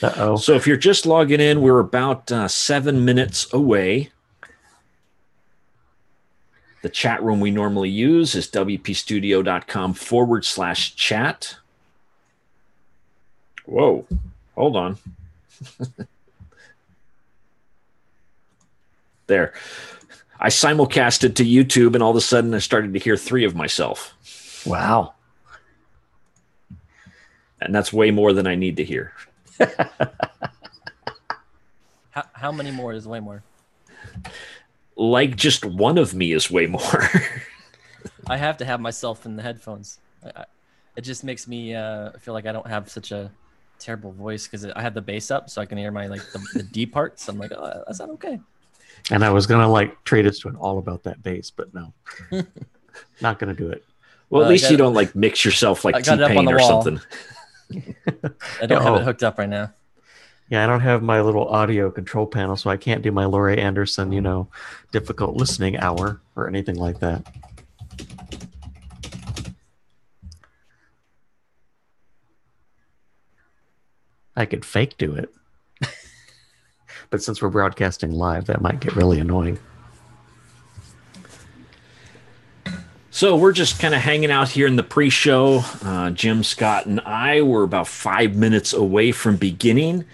Uh-oh. So if you're just logging in, we're about 7 minutes away. The chat room we normally use is wpstudio.com/chat. Whoa, hold on. There. I simulcasted to YouTube, and all of a sudden I started to hear 3 of myself. Wow. And that's way more than I need to hear. How many more is way more? Like just one of me is way more. I have to have myself in the headphones. It just makes me feel like I don't have such a terrible voice because I have the bass up so I can hear my the deep parts. I'm like, oh, that's not okay. And I was gonna treat us to an all about that bass, but no, not gonna do it. Well, at least you don't mix yourself like T-Pain or something. I don't have it hooked up right now. Yeah, I don't have my little audio control panel, so I can't do my Laurie Anderson, difficult listening hour or anything like that. I could fake do it. But since we're broadcasting live, that might get really annoying. So we're just kind of hanging out here in the pre-show. Jim, Scott, and I were about 5 minutes away from beginning.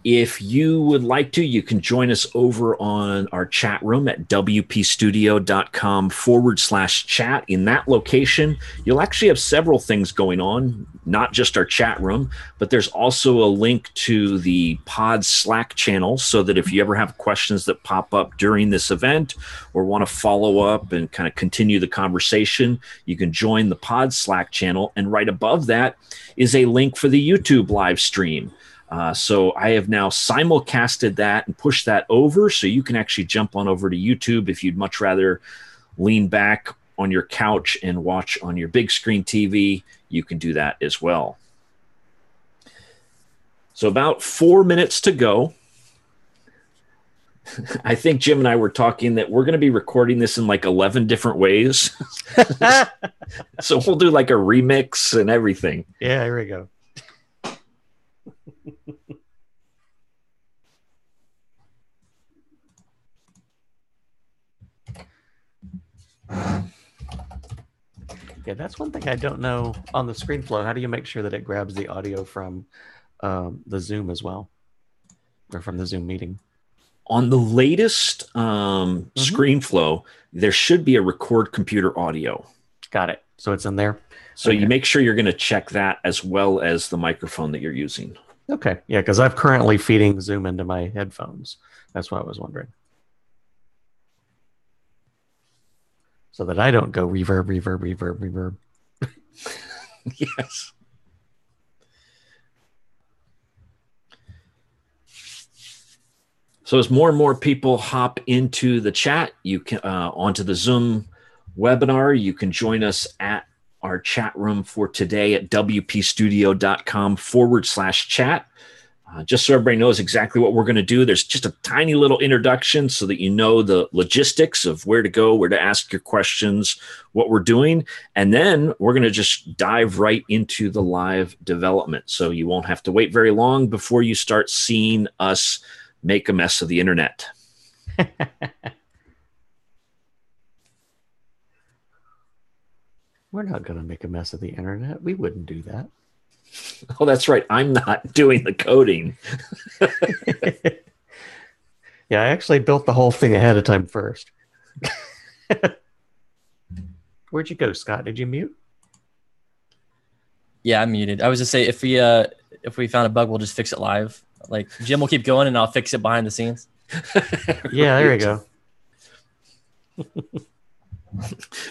If you would like to, you can join us over on our chat room at wpstudio.com/chat. In that location, you'll actually have several things going on, not just our chat room, but there's also a link to the Pod Slack channel so that if you ever have questions that pop up during this event or want to follow up and kind of continue the conversation, you can join the Pod Slack channel. And right above that is a link for the YouTube live stream. So I have now simulcasted that and pushed that over so you can actually jump on over to YouTube if you'd much rather lean back on your couch and watch on your big screen TV. You can do that as well. So about 4 minutes to go. I think Jim and I were talking that we're going to be recording this in 11 different ways. So we'll do a remix and everything. Yeah, here we go. Yeah, that's one thing I don't know on the ScreenFlow. How do you make sure that it grabs the audio from the Zoom as well, or from the Zoom meeting? On the latest ScreenFlow, there should be a record computer audio. Got it. So it's in there. So you make sure you're going to check that as well as the microphone that you're using. Okay. Yeah, because I'm currently feeding Zoom into my headphones. That's why I was wondering. So that I don't go reverb, reverb, reverb, reverb. Yes. So as more and more people hop into the chat, you can onto the Zoom webinar, you can join us at our chat room for today at wpstudio.com/chat. Just so everybody knows exactly what we're going to do, there's just a tiny little introduction so that you know the logistics of where to go, where to ask your questions, what we're doing. And then we're going to just dive right into the live development. So you won't have to wait very long before you start seeing us make a mess of the internet. We're not going to make a mess of the internet. We wouldn't do that. Oh, that's right. I'm not doing the coding. Yeah, I actually built the whole thing ahead of time first. Where'd you go, Scott? Did you mute? Yeah, I'm muted. I was just say if we found a bug, we'll just fix it live. Jim will keep going, and I'll fix it behind the scenes. Yeah, there you go.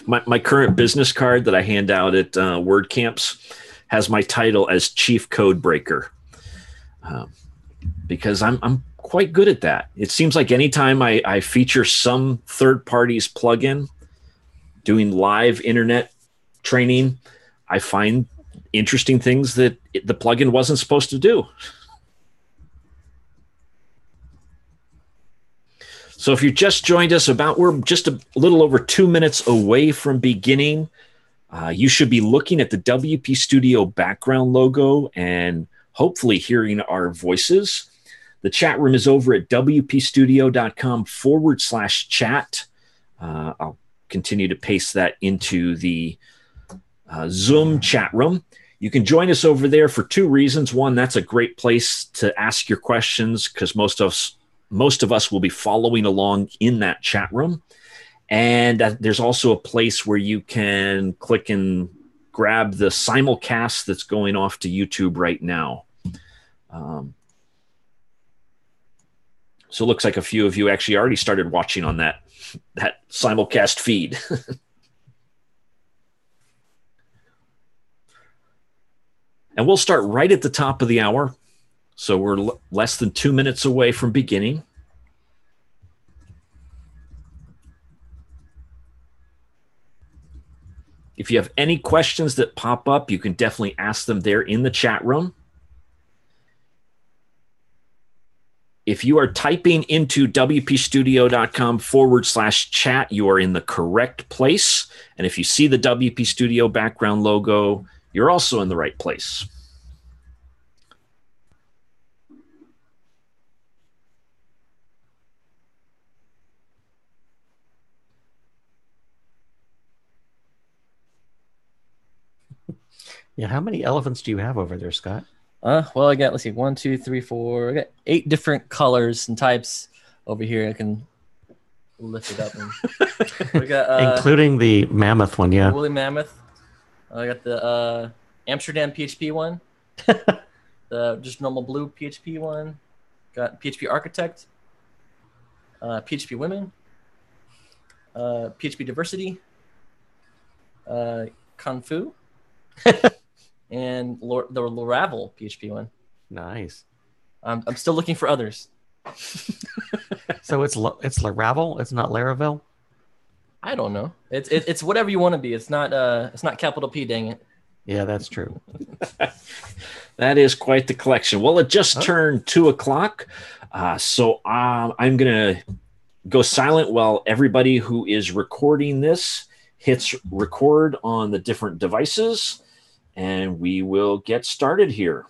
My current business card that I hand out at WordCamps has my title as Chief Code Breaker, because I'm quite good at that. It seems like anytime I feature some third party's plugin doing live internet training, I find interesting things that the plugin wasn't supposed to do. So if you just joined us, we're just a little over 2 minutes away from beginning. You should be looking at the WP Studio background logo, and hopefully hearing our voices. The chat room is over at wpstudio.com/chat. I'll continue to paste that into the Zoom chat room. You can join us over there for two reasons. One, that's a great place to ask your questions because most of us will be following along in that chat room. And there's also a place where you can click and grab the simulcast that's going off to YouTube right now. So it looks like a few of you actually already started watching on that simulcast feed. And we'll start right at the top of the hour. So we're less than 2 minutes away from beginning. If you have any questions that pop up, you can definitely ask them there in the chat room. If you are typing into wpstudio.com/chat, you are in the correct place. And if you see the WP Studio background logo, you're also in the right place. Yeah, how many elephants do you have over there, Scott? Well, I got, let's see, 1, 2, 3, 4. I got 8 different colors and types over here. I can lift it up. And we got, including the mammoth one, yeah. Woolly mammoth. I got the Amsterdam PHP one. The just normal blue PHP one. Got PHP Architect. PHP Women. PHP Diversity. Kung Fu. And the Laravel PHP one. Nice. I'm still looking for others. So it's Laravel. It's not Laravel. I don't know. It's whatever you want to be. It's not capital P. Dang it. Yeah, that's true. That is quite the collection. Well, it just turned 2 o'clock, so I'm gonna go silent while everybody who is recording this hits record on the different devices. And we will get started here.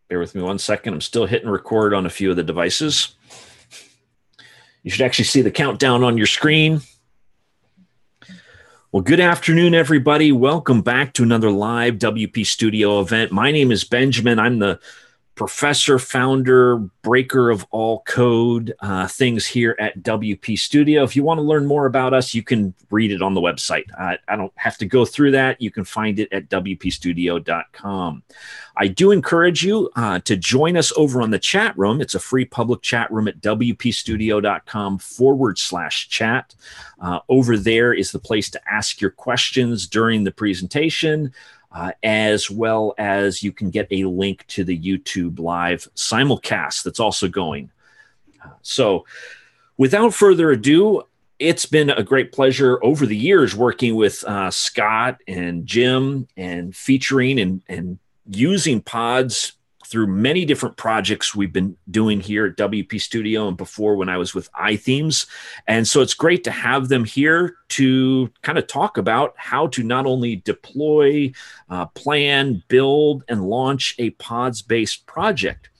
Bear with me 1 second. I'm still hitting record on a few of the devices. You should actually see the countdown on your screen. Well, good afternoon, everybody. Welcome back to another live WP Studio event. My name is Benjamin. I'm the professor, founder, breaker of all code things here at WP Studio. If you want to learn more about us, you can read it on the website. I don't have to go through that. You can find it at wpstudio.com. I do encourage you to join us over on the chat room. It's a free public chat room at wpstudio.com/chat. Over there is the place to ask your questions during the presentation. As well as you can get a link to the YouTube live simulcast that's also going. So without further ado, it's been a great pleasure over the years working with Scott and Jim and featuring and using pods through many different projects we've been doing here at WP Studio and before when I was with iThemes. And so it's great to have them here to kind of talk about how to not only deploy, plan, build, and launch a pods-based project.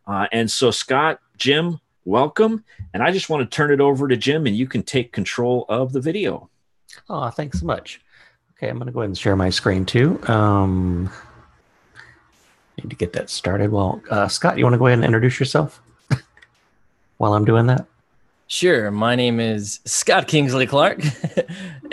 And so Scott, Jim, welcome. And I just want to turn it over to Jim and you can take control of the video. Oh, thanks so much. Okay, I'm going to go ahead and share my screen too. Need to get that started. Well, Scott, you want to go ahead and introduce yourself while I'm doing that? Sure. My name is Scott Kingsley Clark,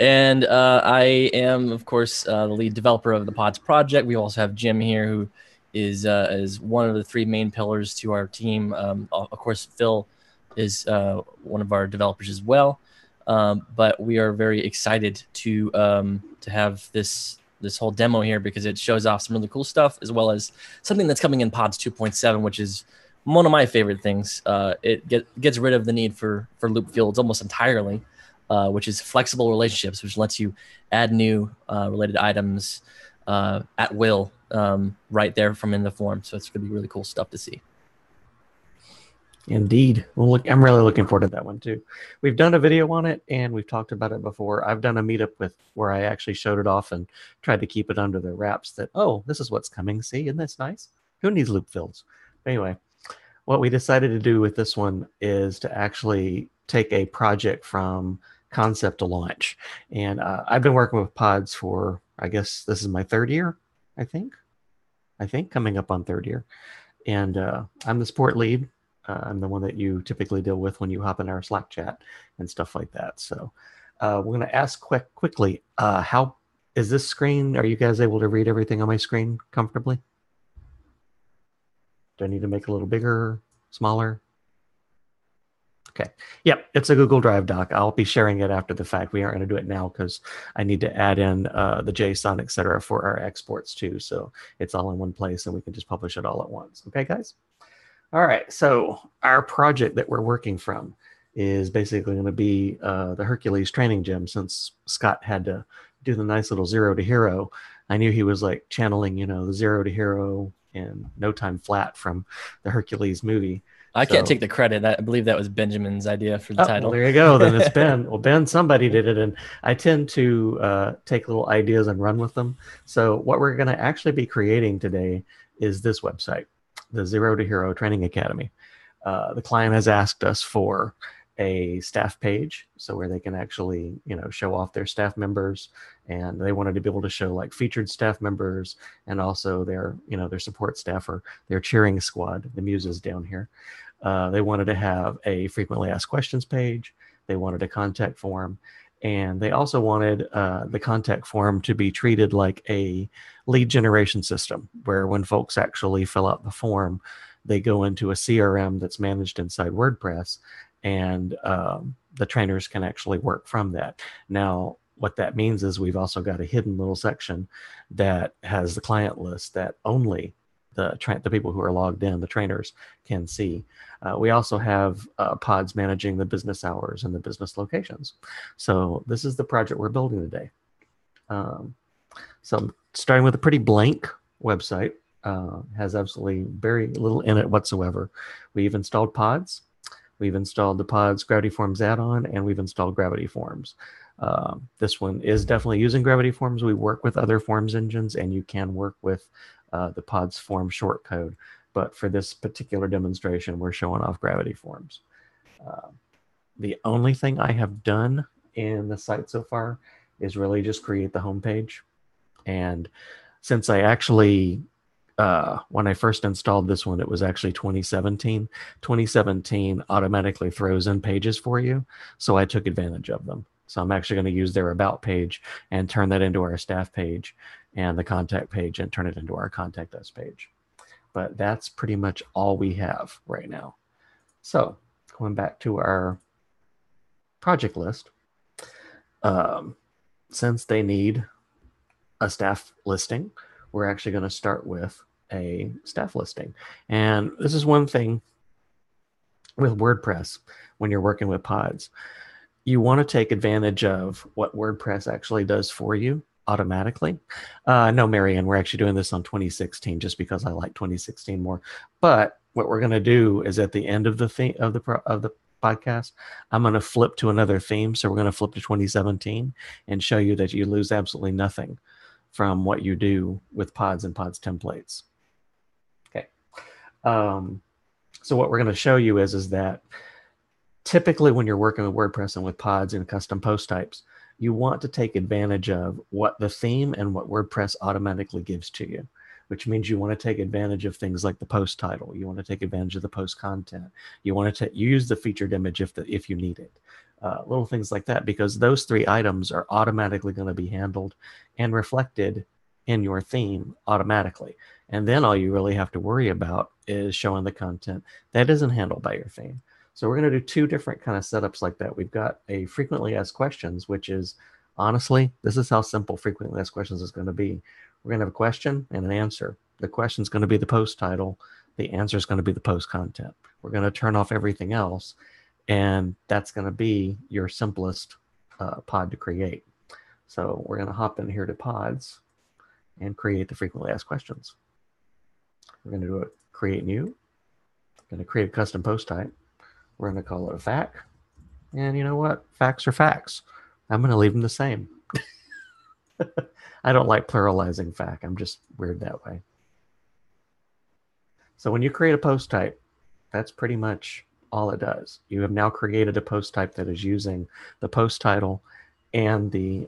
and I am, of course, the lead developer of the Pods project. We also have Jim here, who is one of the 3 main pillars to our team. Of course, Phil is one of our developers as well. But we are very excited to have this whole demo here because it shows off some really cool stuff, as well as something that's coming in Pods 2.7, which is one of my favorite things. It gets rid of the need for loop fields almost entirely, which is flexible relationships, which lets you add new related items at will right there from in the form. So it's going to be really cool stuff to see. Indeed. Well, look, I'm really looking forward to that one too. We've done a video on it and we've talked about it before. I've done a meetup with where I actually showed it off and tried to keep it under the wraps that, oh, this is what's coming. See, isn't this nice? Who needs loop fills? Anyway, what we decided to do with this one is to actually take a project from concept to launch. And I've been working with pods for, I guess this is my third year, I think coming up on third year. And I'm the support lead. I'm the one that you typically deal with when you hop in our Slack chat and stuff like that. So we're going to ask quickly, how is this screen? Are you guys able to read everything on my screen comfortably? Do I need to make it a little bigger, smaller? Okay. Yep, it's a Google Drive doc. I'll be sharing it after the fact. We aren't going to do it now because I need to add in the JSON, et cetera, for our exports too. So it's all in one place and we can just publish it all at once. Okay, guys? All right. So our project that we're working from is basically going to be the Hercules training gym. Since Scott had to do the nice little Zero to Hero, I knew he was like channeling, the Zero to Hero and No Time Flat from the Hercules movie. I can't take the credit. I believe that was Benjamin's idea for the title. Well, there you go. Then it's Ben. Well, Ben, somebody did it. And I tend to take little ideas and run with them. So what we're going to actually be creating today is this website, the Zero to Hero Training Academy. The client has asked us for a staff page, so where they can actually, show off their staff members, and they wanted to be able to show like featured staff members and also their, their support staff or their cheering squad, the muses down here. They wanted to have a frequently asked questions page. They wanted a contact form, and they also wanted the contact form to be treated like a lead generation system, where when folks actually fill out the form, they go into a CRM that's managed inside WordPress, and the trainers can actually work from that. Now, what that means is we've also got a hidden little section that has the client list that only the people who are logged in, the trainers, can see. We also have pods managing the business hours and the business locations. So this is the project we're building today. So I'm starting with a pretty blank website. Has absolutely very little in it whatsoever. We've installed pods. We've installed the Pods Gravity Forms add-on, and we've installed Gravity Forms. This one is definitely using Gravity Forms. We work with other forms engines, and you can work with the Pods form shortcode. But for this particular demonstration, we're showing off Gravity Forms. The only thing I have done in the site so far is really just create the homepage. And since I actually, when I first installed this one, it was actually 2017. 2017 automatically throws in pages for you. So I took advantage of them. So I'm actually going to use their about page and turn that into our staff page, and the contact page and turn it into our contact us page. But that's pretty much all we have right now. So going back to our project list, since they need a staff listing, we're actually going to start with a staff listing. And this is one thing with WordPress when you're working with pods. You want to take advantage of what WordPress actually does for you automatically. No, Marianne, we're actually doing this on 2016 just because I like 2016 more. But what we're going to do is at the end of the theme of the podcast, I'm going to flip to another theme. So we're going to flip to 2017 and show you that you lose absolutely nothing from what you do with pods and pods templates. Okay. So what we're going to show you is that typically when you're working with WordPress and with pods and custom post types, you want to take advantage of what the theme and what WordPress automatically gives to you, which means you want to take advantage of things like the post title. You want to take advantage of the post content. You want to use the featured image if you need it. Little things like that, because those three items are automatically going to be handled and reflected in your theme automatically. And then all you really have to worry about is showing the content that isn't handled by your theme. So we're going to do two different kind of setups like that. We've got a frequently asked questions, which is, honestly, this is how simple frequently asked questions is going to be. We're going to have a question and an answer. The question is going to be the post title. The answer is going to be the post content. We're going to turn off everything else, and that's going to be your simplest pod to create. So we're going to hop in here to pods and create the frequently asked questions. We're going to do a create new. I'm going to create a custom post type. We're going to call it a FAQ. And you know what? Facts are facts. I'm going to leave them the same. I don't like pluralizing FAQ. I'm just weird that way. So when you create a post type, that's pretty much all it does. You have now created a post type that is using the post title and the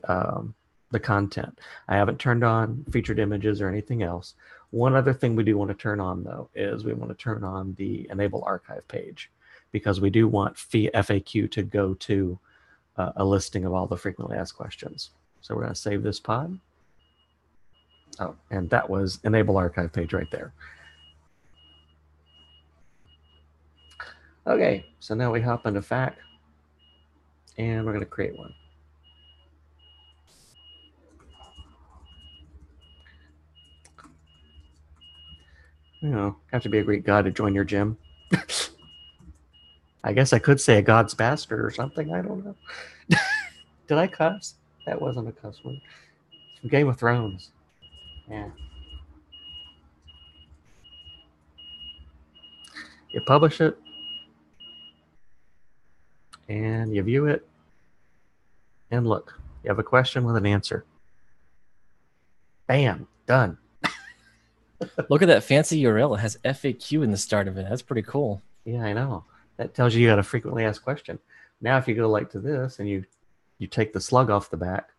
content. I haven't turned on featured images or anything else. One other thing we do want to turn on, though, is we want to turn on the enable archive page, because we do want FAQ to go to a listing of all the frequently asked questions. So we're going to save this pod. Oh, and that was enable archive page right there. Okay, so now we hop into FAQ, and we're going to create one. You know, have to be a Greek god to join your gym. I guess I could say a god's bastard or something. I don't know. Did I cuss? That wasn't a cuss word. From Game of Thrones. Yeah. You publish it, and you view it, and look, you have a question with an answer. Bam, done. Look at that fancy URL. It has FAQ in the start of it. That's pretty cool. Yeah, I know. That tells you got a frequently asked question. Now, if you go like to this and you take the slug off the back,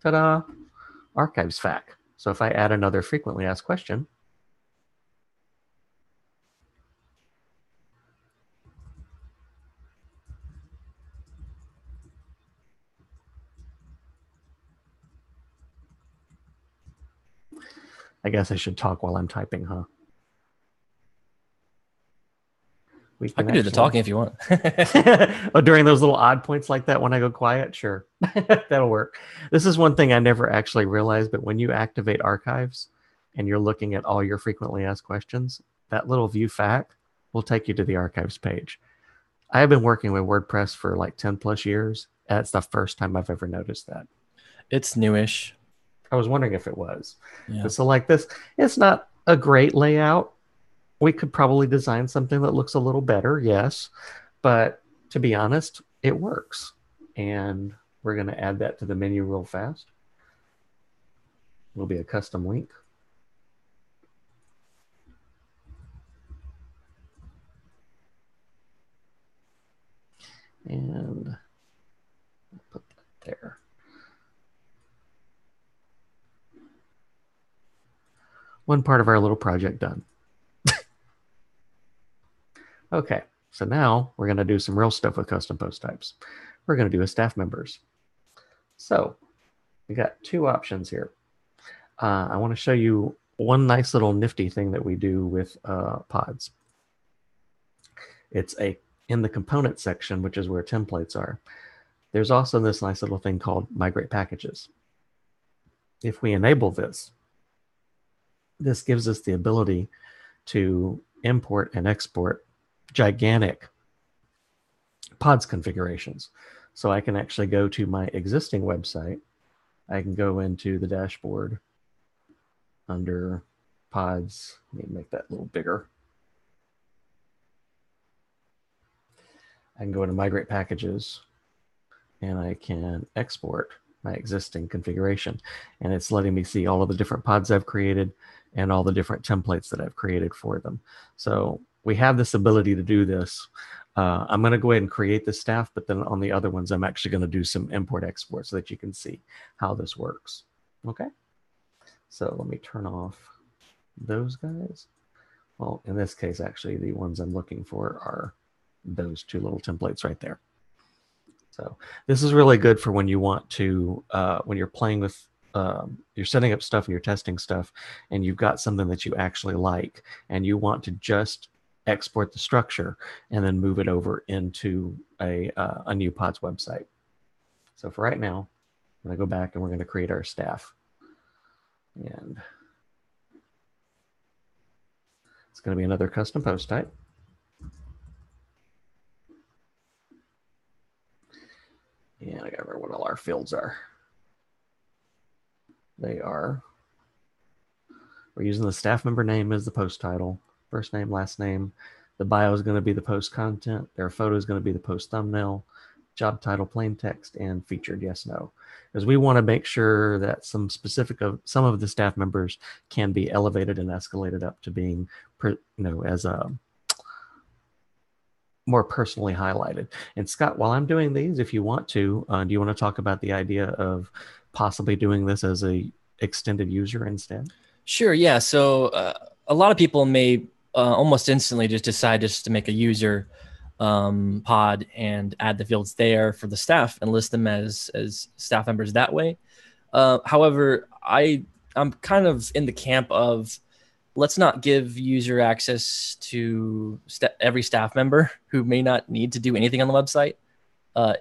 ta-da, archives FAQ. So if I add another frequently asked question, I guess I should talk while I'm typing, huh? I can do the talking if you want. Oh, during those little odd points like that when I go quiet? Sure. That'll work. This is one thing I never actually realized, but when you activate archives and you're looking at all your frequently asked questions, that little view FAQ will take you to the archives page. I have been working with WordPress for like 10 plus years. That's the first time I've ever noticed that. It's newish. I was wondering if it was. Yeah. But so like this, it's not a great layout. We could probably design something that looks a little better, yes. But to be honest, it works. And we're going to add that to the menu real fast. Will be a custom link. And put that there. One part of our little project done. Okay, so now we're going to do some real stuff with custom post types. We're going to do a staff members. So we got two options here. I want to show you one nice little nifty thing that we do with pods. It's in the component section, which is where templates are. There's also this nice little thing called migrate packages. If we enable this, this gives us the ability to import and export gigantic pods configurations. So I can actually go to my existing website. I can go into the dashboard under pods. Let me make that a little bigger. I can go into migrate packages and I can export my existing configuration. And it's letting me see all of the different pods I've created and all the different templates that I've created for them. So we have this ability to do this. I'm going to go ahead and create the staff, but then on the other ones, I'm actually going to do some import export so that you can see how this works. Okay. So let me turn off those guys. Well, in this case, actually, the ones I'm looking for are those two little templates right there. So this is really good for when you want to, when you're playing with, you're setting up stuff and you're testing stuff and you've got something that you actually like and you want to just export the structure and then move it over into a new pods website. So for right now, I'm going to go back and we're going to create our staff. And it's going to be another custom post type. And I got to remember what all our fields are. They are, we're using the staff member name as the post title, first name, last name, The bio is going to be the post content. Their photo is going to be the post thumbnail, job title, plain text, and featured yes, no. Because we want to make sure that some of the staff members can be elevated and escalated up to being, as a more personally highlighted. And Scott, while I'm doing these, if you want to, do you want to talk about the idea of possibly doing this as a extended user instead? Sure. Yeah. So a lot of people may almost instantly just decide just to make a user pod and add the fields there for the staff and list them as staff members that way. However, I'm kind of in the camp of, let's not give user access to every staff member who may not need to do anything on the website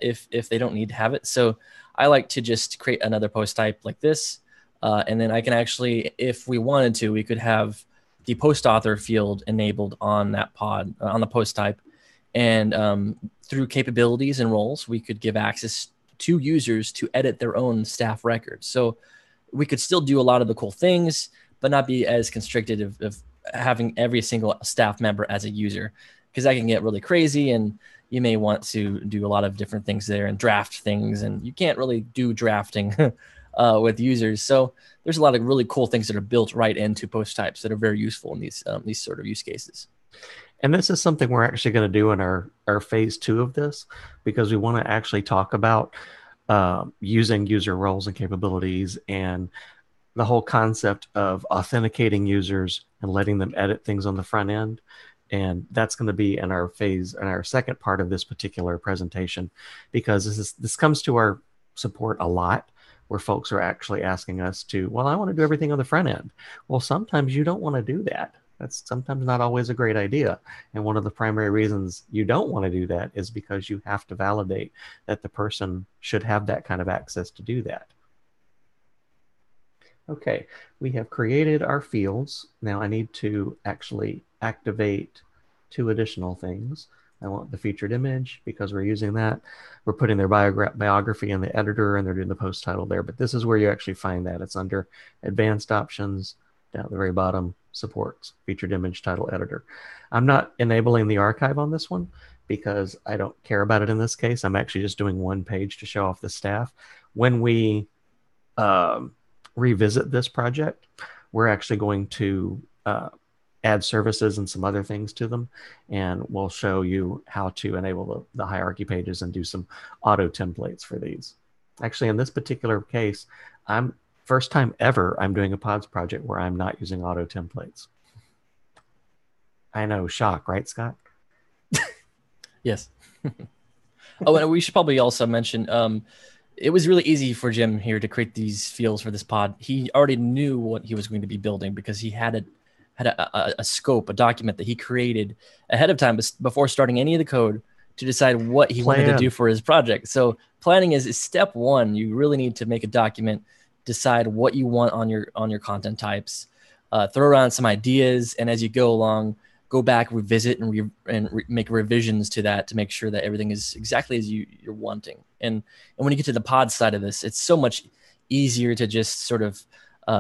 if they don't need to have it. So I like to just create another post type like this. And then I can actually, if we wanted to, we could have the post author field enabled on that pod, on the post type. And through capabilities and roles, we could give access to users to edit their own staff records. So we could still do a lot of the cool things, but not be as constricted of having every single staff member as a user, because that can get really crazy. And you may want to do a lot of different things there and draft things, and you can't really do drafting with users. So there's a lot of really cool things that are built right into post types that are very useful in these sort of use cases. And this is something we're actually going to do in our phase 2 of this, because we want to actually talk about using user roles and capabilities and the whole concept of authenticating users and letting them edit things on the front end. And that's going to be in our second part of this particular presentation, because this comes to our support a lot, where folks are actually asking us to, well, I want to do everything on the front end. Well, sometimes you don't want to do that. That's sometimes not always a great idea. And one of the primary reasons you don't want to do that is because you have to validate that the person should have that kind of access to do that. Okay, we have created our fields. Now I need to actually activate 2 additional things. I want the featured image, because we're using that. We're putting their biography in the editor, and they're doing the post title there. But this is where you actually find that. It's under advanced options, down at the very bottom, supports featured image title editor. I'm not enabling the archive on this one because I don't care about it in this case. I'm actually just doing one page to show off the staff. When we revisit this project, we're actually going to add services and some other things to them, and we'll show you how to enable the hierarchy pages and do some auto templates for these. Actually, in this particular case, first time ever I'm doing a pods project where I'm not using auto templates. I know, shock, right, Scott? Yes. Oh, and we should probably also mention, it was really easy for Jim here to create these fields for this pod. He already knew what he was going to be building, because he had a scope, a document that he created ahead of time before starting any of the code to decide what he wanted to do for his project. So planning is step one. You really need to make a document, decide what you want on your content types, throw around some ideas, and as you go along, go back, revisit, and make revisions to that to make sure that everything is exactly as you're wanting. And when you get to the pod side of this, it's so much easier to just sort of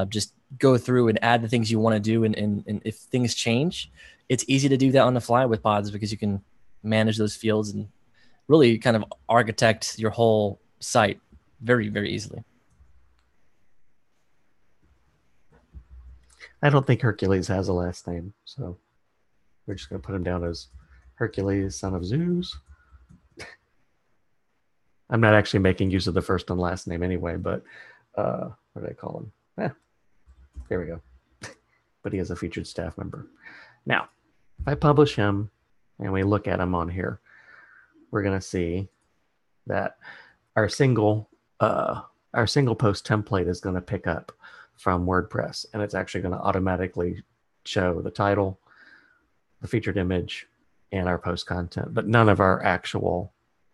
just go through and add the things you want to do. And if things change, it's easy to do that on the fly with pods, because you can manage those fields and really kind of architect your whole site very, very easily. I don't think Hercules has a last name, so we're just going to put him down as Hercules, son of Zeus. I'm not actually making use of the first and last name anyway, but what did I call him? There we go. But he is a featured staff member. Now, if I publish him and we look at him on here, we're going to see that our single post template is going to pick up from WordPress, and it's actually going to automatically show the title, the featured image, and our post content, but none of our actual,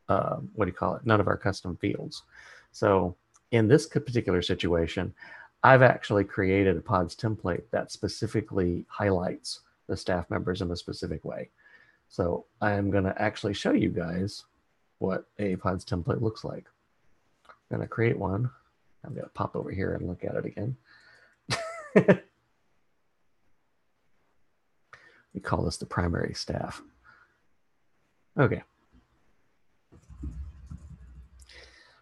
none of our custom fields. So in this particular situation, I've actually created a pods template that specifically highlights the staff members in a specific way. So I'm going to actually show you guys what a pods template looks like. I'm going to create one. I'm going to pop over here and look at it again. We call this the primary staff. Okay.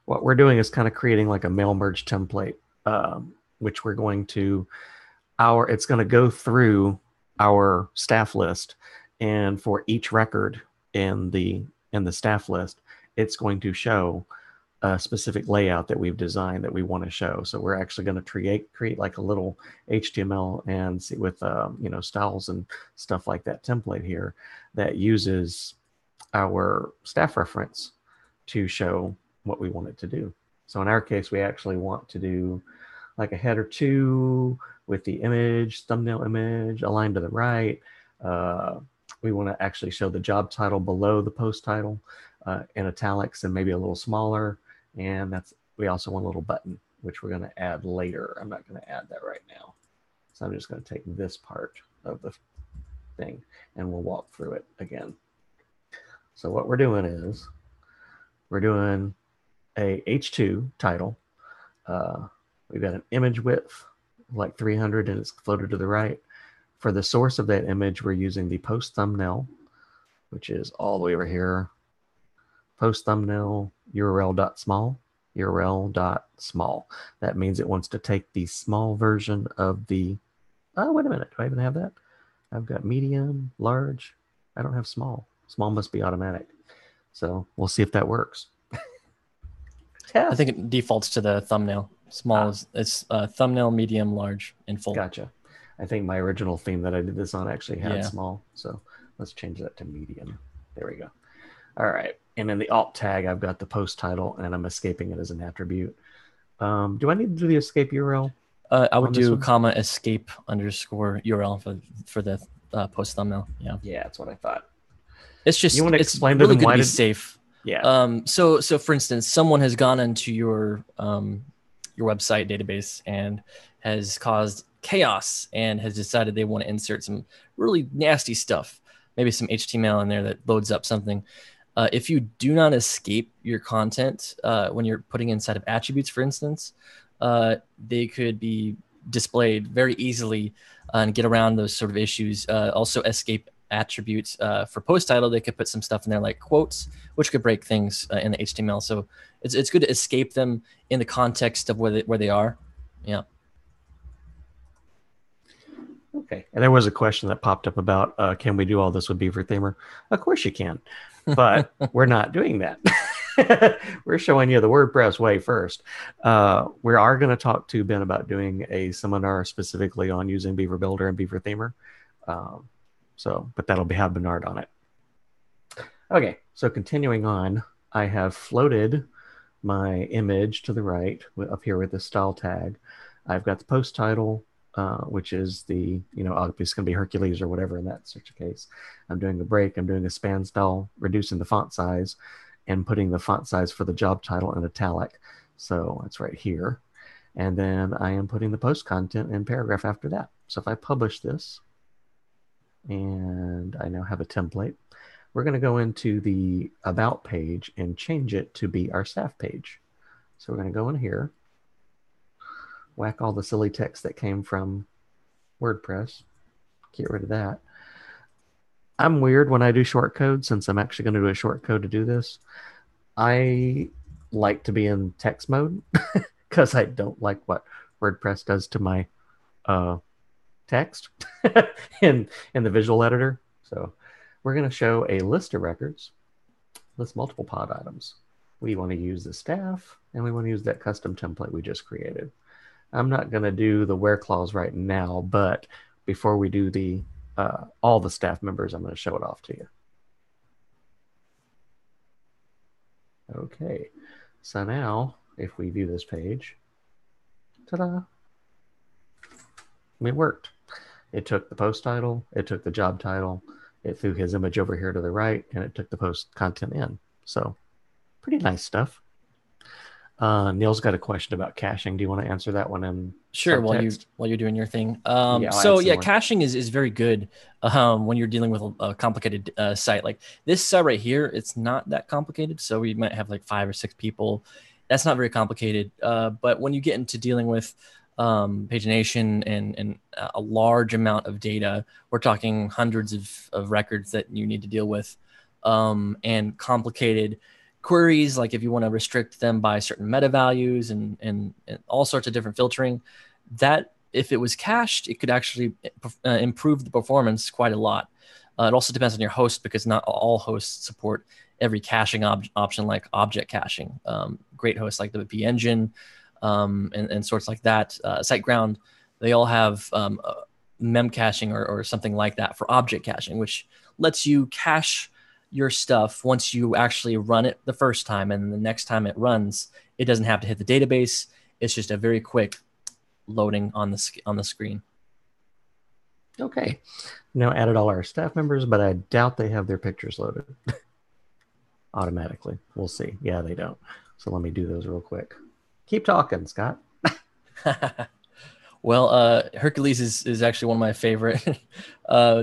What we're doing is kind of creating like a mail merge template, which we're going to it's going to go through our staff list, and for each record in the staff list, it's going to show a specific layout that we've designed that we want to show. So we're actually going to create like a little HTML and see with styles and stuff like that template here that uses our staff reference to show what we want it to do. So in our case, we actually want to do like a header 2 with the image, thumbnail image aligned to the right. We want to actually show the job title below the post title in italics and maybe a little smaller. And we also want a little button, which we're going to add later. I'm not going to add that right now. So I'm just going to take this part of the thing and we'll walk through it again. So what we're doing is we're doing a H2 title. We've got an image width like 300 and it's floated to the right. For the source of that image, we're using the post thumbnail, which is all the way over here. Post thumbnail url.small. That means it wants to take the small version of the, oh, wait a minute. Do I even have that? I've got medium, large. I don't have small. Small must be automatic. So we'll see if that works. I think it defaults to the thumbnail. Small is it's thumbnail, medium, large, and full. Gotcha. I think my original theme that I did this on actually had small. So let's change that to medium. There we go. All right. And in the alt tag, I've got the post title and I'm escaping it as an attribute. Do I need to do the escape URL? I would do comma escape underscore URL for the post thumbnail. Yeah. Yeah, that's what I thought. It's just, you want to explain really to them why to be safe. Yeah. So for instance, someone has gone into your website database and has caused chaos and has decided they want to insert some really nasty stuff, maybe some HTML in there that loads up something. If you do not escape your content when you're putting inside of attributes, for instance, they could be displayed very easily and get around those sort of issues. Also escape attributes for post title. They could put some stuff in there like quotes, which could break things in the HTML. So it's good to escape them in the context of where they are. Yeah. Okay. And there was a question that popped up about can we do all this with Beaver Themer? Of course you can, but we're not doing that. We're showing you the WordPress way first. We are going to talk to Ben about doing a seminar specifically on using Beaver Builder and Beaver Themer. But that'll have Bernard on it. Okay, so continuing on, I have floated my image to the right up here with the style tag. I've got the post title, which is the, obviously it's going to be Hercules or whatever in that such a case. I'm doing a break. I'm doing a span style, reducing the font size and putting the font size for the job title in italic. So it's right here. And then I am putting the post content in paragraph after that. So if I publish this, and I now have a template, we're going to go into the about page and change it to be our staff page. So we're going to go in here, whack all the silly text that came from WordPress, get rid of that. I'm weird when I do short code, since I'm actually going to do a short code to do this. I like to be in text mode because I don't like what WordPress does to my text in the visual editor. So we're going to show a list of records, list multiple pod items. We want to use the staff and we want to use that custom template we just created. I'm not going to do the where clause right now, but before we do the all the staff members, I'm going to show it off to you. Okay, so now if we view this page, ta-da, it worked. It took the post title, it took the job title, it threw his image over here to the right, and it took the post content in. So pretty nice stuff. Neil's got a question about caching. Do you want to answer that one in Sure, subtext? while you're doing your thing. Yeah, caching is very good when you're dealing with a complicated site. Like this site right here, it's not that complicated. So we might have like 5 or 6 people. That's not very complicated. But when you get into dealing with pagination and a large amount of data. We're talking hundreds of records that you need to deal with, and complicated queries, like if you want to restrict them by certain meta values and all sorts of different filtering, that if it was cached, it could actually improve the performance quite a lot. It also depends on your host, because not all hosts support every caching option like object caching. Great hosts like the WP Engine, and sorts like that, SiteGround, they all have mem caching or something like that for object caching, which lets you cache your stuff once you actually run it the first time, and the next time it runs, it doesn't have to hit the database. It's just a very quick loading on the screen. Okay. Now added all our staff members, but I doubt they have their pictures loaded automatically. We'll see. Yeah, they don't. So let me do those real quick. Keep talking, Scott. Well, Hercules is actually one of my favorite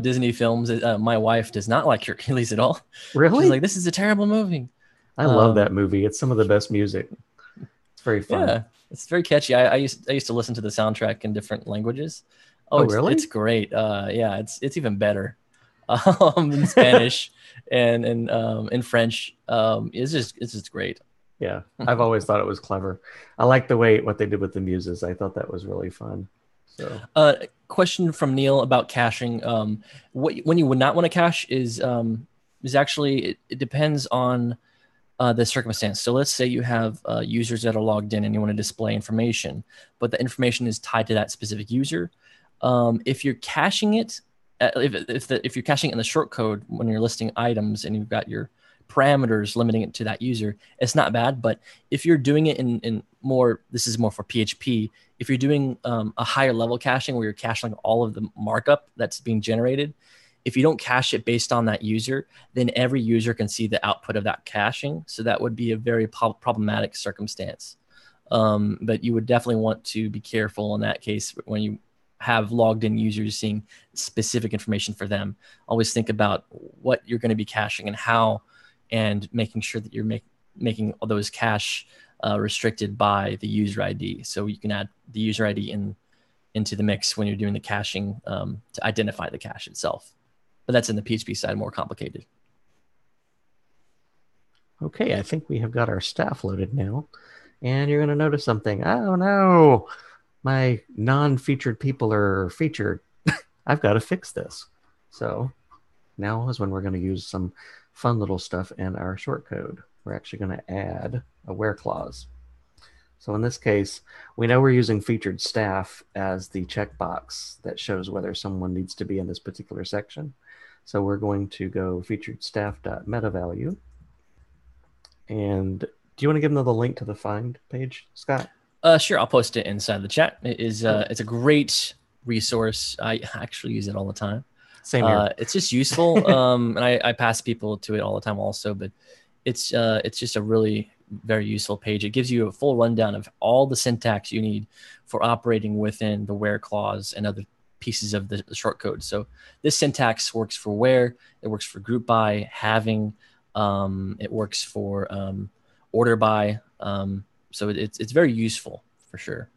Disney films. My wife does not like Hercules at all. Really? She's like, this is a terrible movie. I love that movie. It's some of the best music. It's very fun. Yeah, it's very catchy. I used to listen to the soundtrack in different languages. Oh, really? It's great. Yeah, it's even better in Spanish and in French. It's just great. Yeah, I've always thought it was clever. I like what they did with the muses. I thought that was really fun. So, question from Neil about caching. When you would not want to cache is actually it depends on the circumstance. So let's say you have users that are logged in and you want to display information, but the information is tied to that specific user. If you're caching it, if you're caching it in the short code when you're listing items and you've got your parameters limiting it to that user, it's not bad. But if you're doing it in more, this is more for PHP. If you're doing a higher level caching where you're caching all of the markup that's being generated, if you don't cache it based on that user, then every user can see the output of that caching. So that would be a very problematic circumstance. But you would definitely want to be careful in that case when you have logged in users seeing specific information for them. Always think about what you're going to be caching and how, and making sure that you're making all those cache restricted by the user ID. So you can add the user ID into the mix when you're doing the caching to identify the cache itself. But that's in the PHP side, more complicated. Okay, I think we have got our staff loaded now. And you're going to notice something. Oh, no. My non-featured people are featured. I've got to fix this. So now is when we're going to use some fun little stuff in our shortcode. We're actually going to add a where clause. So in this case, we know we're using featured staff as the checkbox that shows whether someone needs to be in this particular section. So we're going to go featured staff.metaValue. And do you want to give them the link to the find page, Scott? Sure, I'll post it inside the chat. It's a great resource. I actually use it all the time. Same here. It's just useful, and I pass people to it all the time also. But it's just a really very useful page. It gives you a full rundown of all the syntax you need for operating within the where clause and other pieces of the shortcode. So this syntax works for where, it works for group by, having, it works for order by. So it's very useful for sure.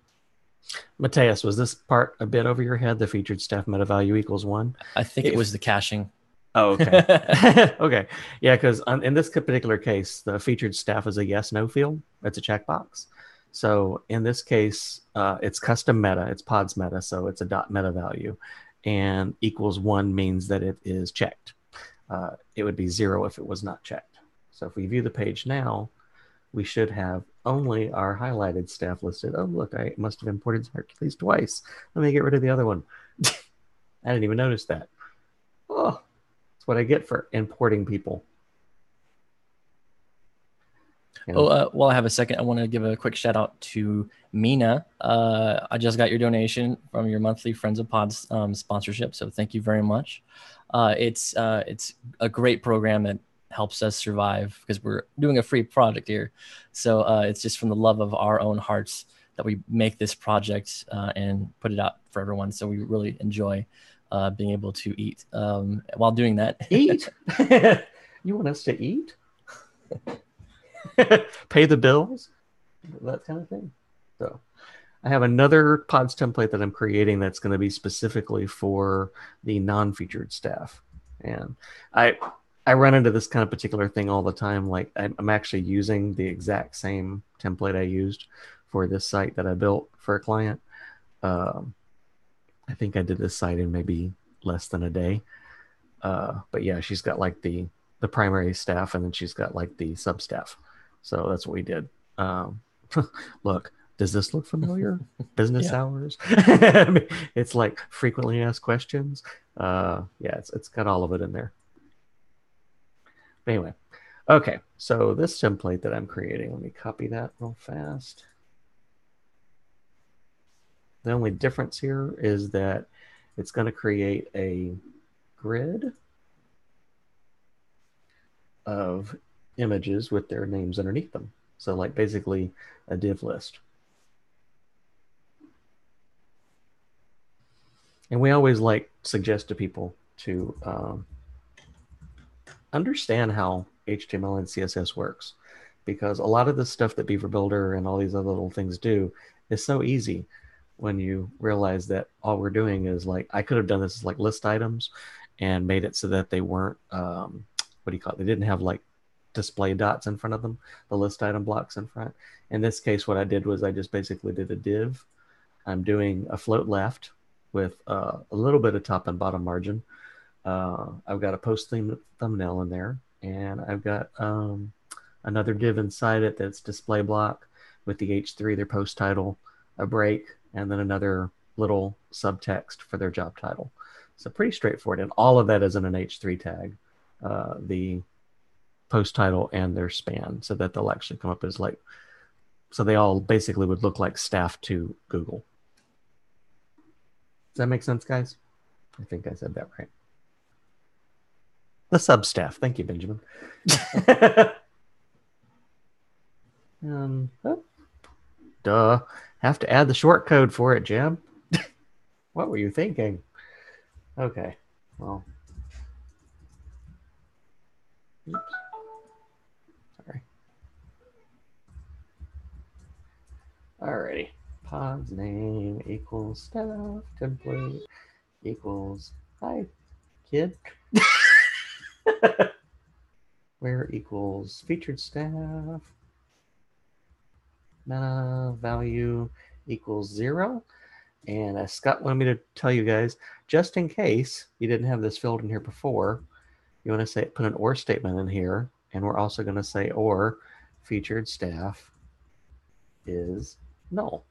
Mateus, was this part a bit over your head? The featured staff meta value equals 1? I think it was the caching. Oh, okay. Okay. Yeah, because in this particular case, the featured staff is a yes/no field. It's a checkbox. So in this case, it's custom meta. It's pods meta. So it's a dot meta value. And equals 1 means that it is checked. It would be 0 if it was not checked. So if we view the page now, we should have only our highlighted staff listed. Oh, look, I must have imported Hercules twice. Let me get rid of the other one. I didn't even notice that. Oh, that's what I get for importing people. While I have a second, I want to give a quick shout out to Mina. I just got your donation from your monthly Friends of Pods sponsorship, so thank you very much. It's a great program that helps us survive because we're doing a free project here. So it's just from the love of our own hearts that we make this project and put it out for everyone. So we really enjoy being able to eat while doing that. Eat? You want us to eat? Pay the bills? That kind of thing. So I have another pods template that I'm creating that's going to be specifically for the non-featured staff. And I run into this kind of particular thing all the time. Like I'm actually using the exact same template I used for this site that I built for a client. I think I did this site in maybe less than a day. But yeah, she's got like the primary staff, and then she's got like the sub staff. So that's what we did. Look, does this look familiar? Business hours. I mean, it's like frequently asked questions. Yeah, it's got all of it in there. But anyway, okay. So this template that I'm creating, let me copy that real fast. The only difference here is that it's going to create a grid of images with their names underneath them. So like basically a div list. And we always like suggest to people to understand how HTML and CSS works, because a lot of the stuff that Beaver Builder and all these other little things do is so easy when you realize that all we're doing is like, I could have done this as like list items and made it so that they weren't, what do you call it? They didn't have like display dots in front of them, the list item blocks in front. In this case, what I did was I just basically did a div. I'm doing a float left with a little bit of top and bottom margin. I've got a post thumbnail in there, and I've got another div inside it that's display block with the H3, their post title, a break, and then another little subtext for their job title. So pretty straightforward. And all of that is in an H3 tag, the post title and their span, so that they'll actually come up as like, so they all basically would look like staff to Google. Does that make sense, guys? I think I said that right. The sub staff. Thank you, Benjamin. Duh. Have to add the short code for it, Jeb. What were you thinking? Okay. Well. Oops. Sorry. Alrighty. Pod's name equals staff template equals hi kid. Where equals featured staff. Meta value equals 0. And as Scott wanted me to tell you guys, just in case you didn't have this filled in here before, you want to say put an or statement in here, and we're also going to say or featured staff is null,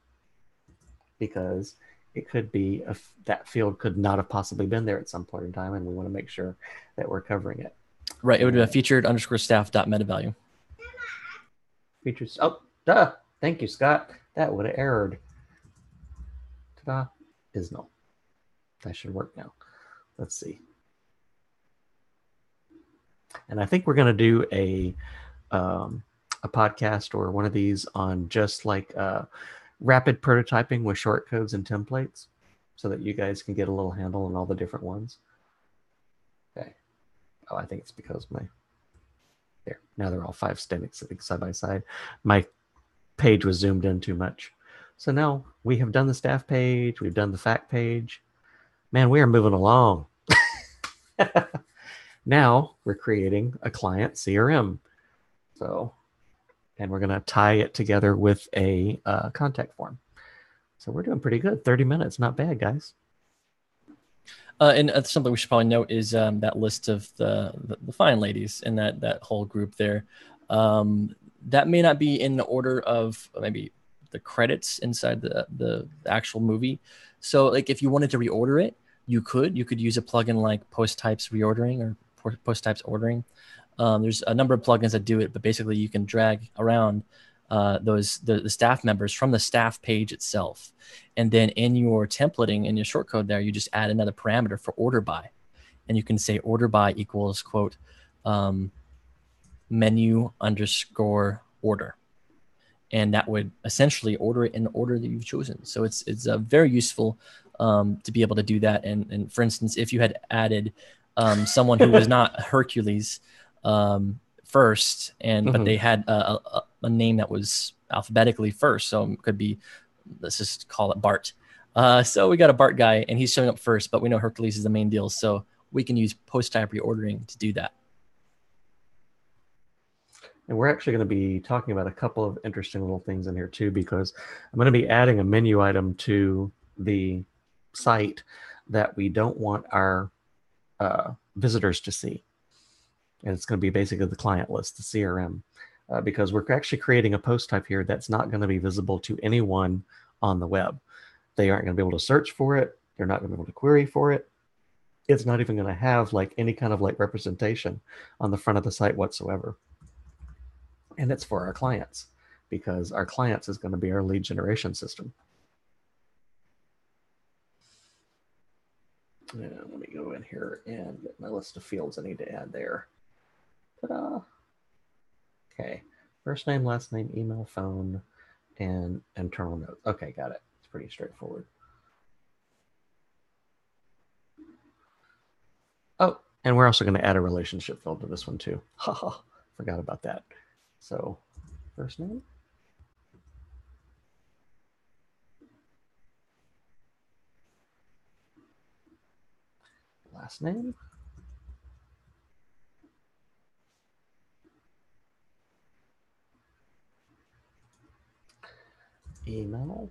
because it could be that field could not have possibly been there at some point in time, and we want to make sure that we're covering it. Right. It would be a featured underscore staff dot meta value. Features. Oh, duh. Thank you, Scott. That would have errored. Ta-da. Is null. That should work now. Let's see. And I think we're going to do a podcast or one of these on just like rapid prototyping with short codes and templates, so that you guys can get a little handle on all the different ones. Okay. Oh, I think it's because there. Now they're all 5 sitting side by side. My page was zoomed in too much. So now we have done the staff page. We've done the fact page. Man, we are moving along. Now we're creating a client CRM. So, and we're going to tie it together with a contact form. So we're doing pretty good. 30 minutes. Not bad, guys. And something we should probably note is that list of the fine ladies in that whole group there. That may not be in the order of maybe the credits inside the actual movie. So like if you wanted to reorder it, you could use a plugin like Post Types Reordering or Post Types Ordering. There's a number of plugins that do it, but basically you can drag around the staff members from the staff page itself. And then in your templating, in your shortcode there, you just add another parameter for order by. And you can say order by equals, quote, menu underscore order. And that would essentially order it in the order that you've chosen. So it's very useful to be able to do that. And for instance, if you had added someone who was not Hercules first, but they had a name that was alphabetically first, so it could be let's just call it Bart. So we got a Bart guy, and he's showing up first, but we know Hercules is the main deal, so we can use post-type reordering to do that. And we're actually going to be talking about a couple of interesting little things in here too, because I'm going to be adding a menu item to the site that we don't want our visitors to see. And it's going to be basically the client list, the CRM, because we're actually creating a post type here that's not going to be visible to anyone on the web. They aren't going to be able to search for it. They're not going to be able to query for it. It's not even going to have like any kind of like representation on the front of the site whatsoever. And it's for our clients, because our clients is going to be our lead generation system. And let me go in here and get my list of fields I need to add there. Ta-da. Okay. First name, last name, email, phone, and internal notes. Okay, got it. It's pretty straightforward. Oh, and we're also going to add a relationship field to this one too. Haha, forgot about that. So, first name. Last name. Email.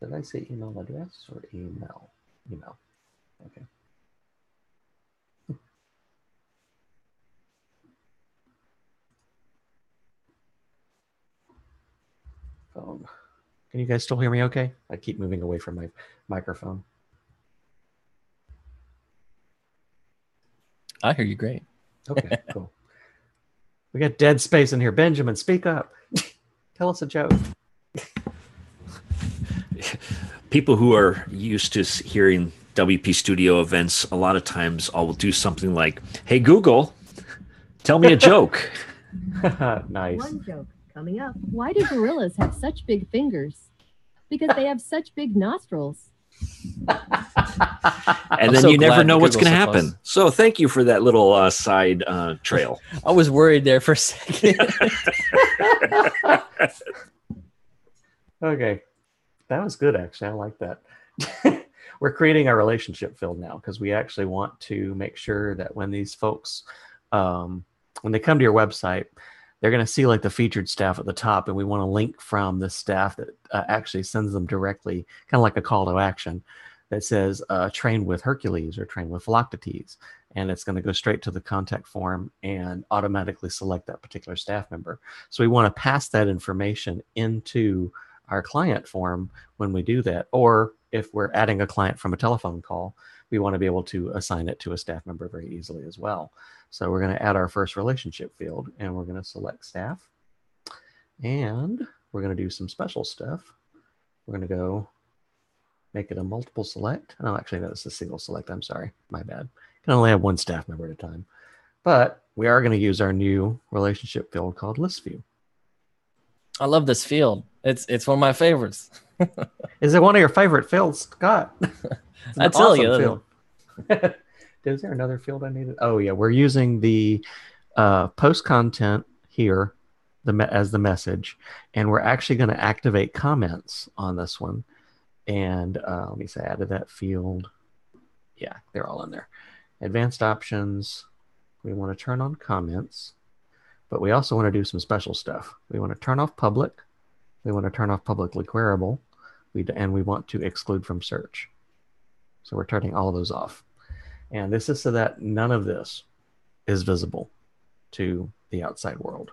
Did I say email address or email? Email. Okay. Phone. Can you guys still hear me okay? I keep moving away from my microphone. I hear you great. Okay, cool. We got dead space in here. Benjamin, speak up. Tell us a joke. People who are used to hearing WP Studio events, a lot of times I will do something like, "Hey Google, tell me a joke." Nice. One joke coming up. Why do gorillas have such big fingers? Because they have such big nostrils. And then you never know what's going to happen. So thank you for that little side trail. I was worried there for a second. Okay. That was good, actually. I like that. We're creating our relationship field now because we actually want to make sure that when these folks, when they come to your website, they're going to see like the featured staff at the top, and we want to link from the staff that actually sends them directly, kind of like a call to action that says train with Hercules or train with Philoctetes. And it's going to go straight to the contact form and automatically select that particular staff member. So we want to pass that information into our client form when we do that. Or if we're adding a client from a telephone call, we want to be able to assign it to a staff member very easily as well. So we're going to add our first relationship field, and we're going to select staff. And we're going to do some special stuff. We're going to go make it a multiple select. Oh, actually, no, it's a single select. I'm sorry. My bad. Can only have one staff member at a time. But we are going to use our new relationship field called list view. I love this field. It's one of my favorites. Is it one of your favorite fields, Scott? I tell you. Is there another field I needed? Oh, yeah. We're using the post content here as the message. And we're actually going to activate comments on this one. And let me say I added that field. Yeah, they're all in there. Advanced options. We want to turn on comments. But we also want to do some special stuff. We want to turn off public. We want to turn off publicly queryable. And we want to exclude from search. So we're turning all of those off. And this is so that none of this is visible to the outside world.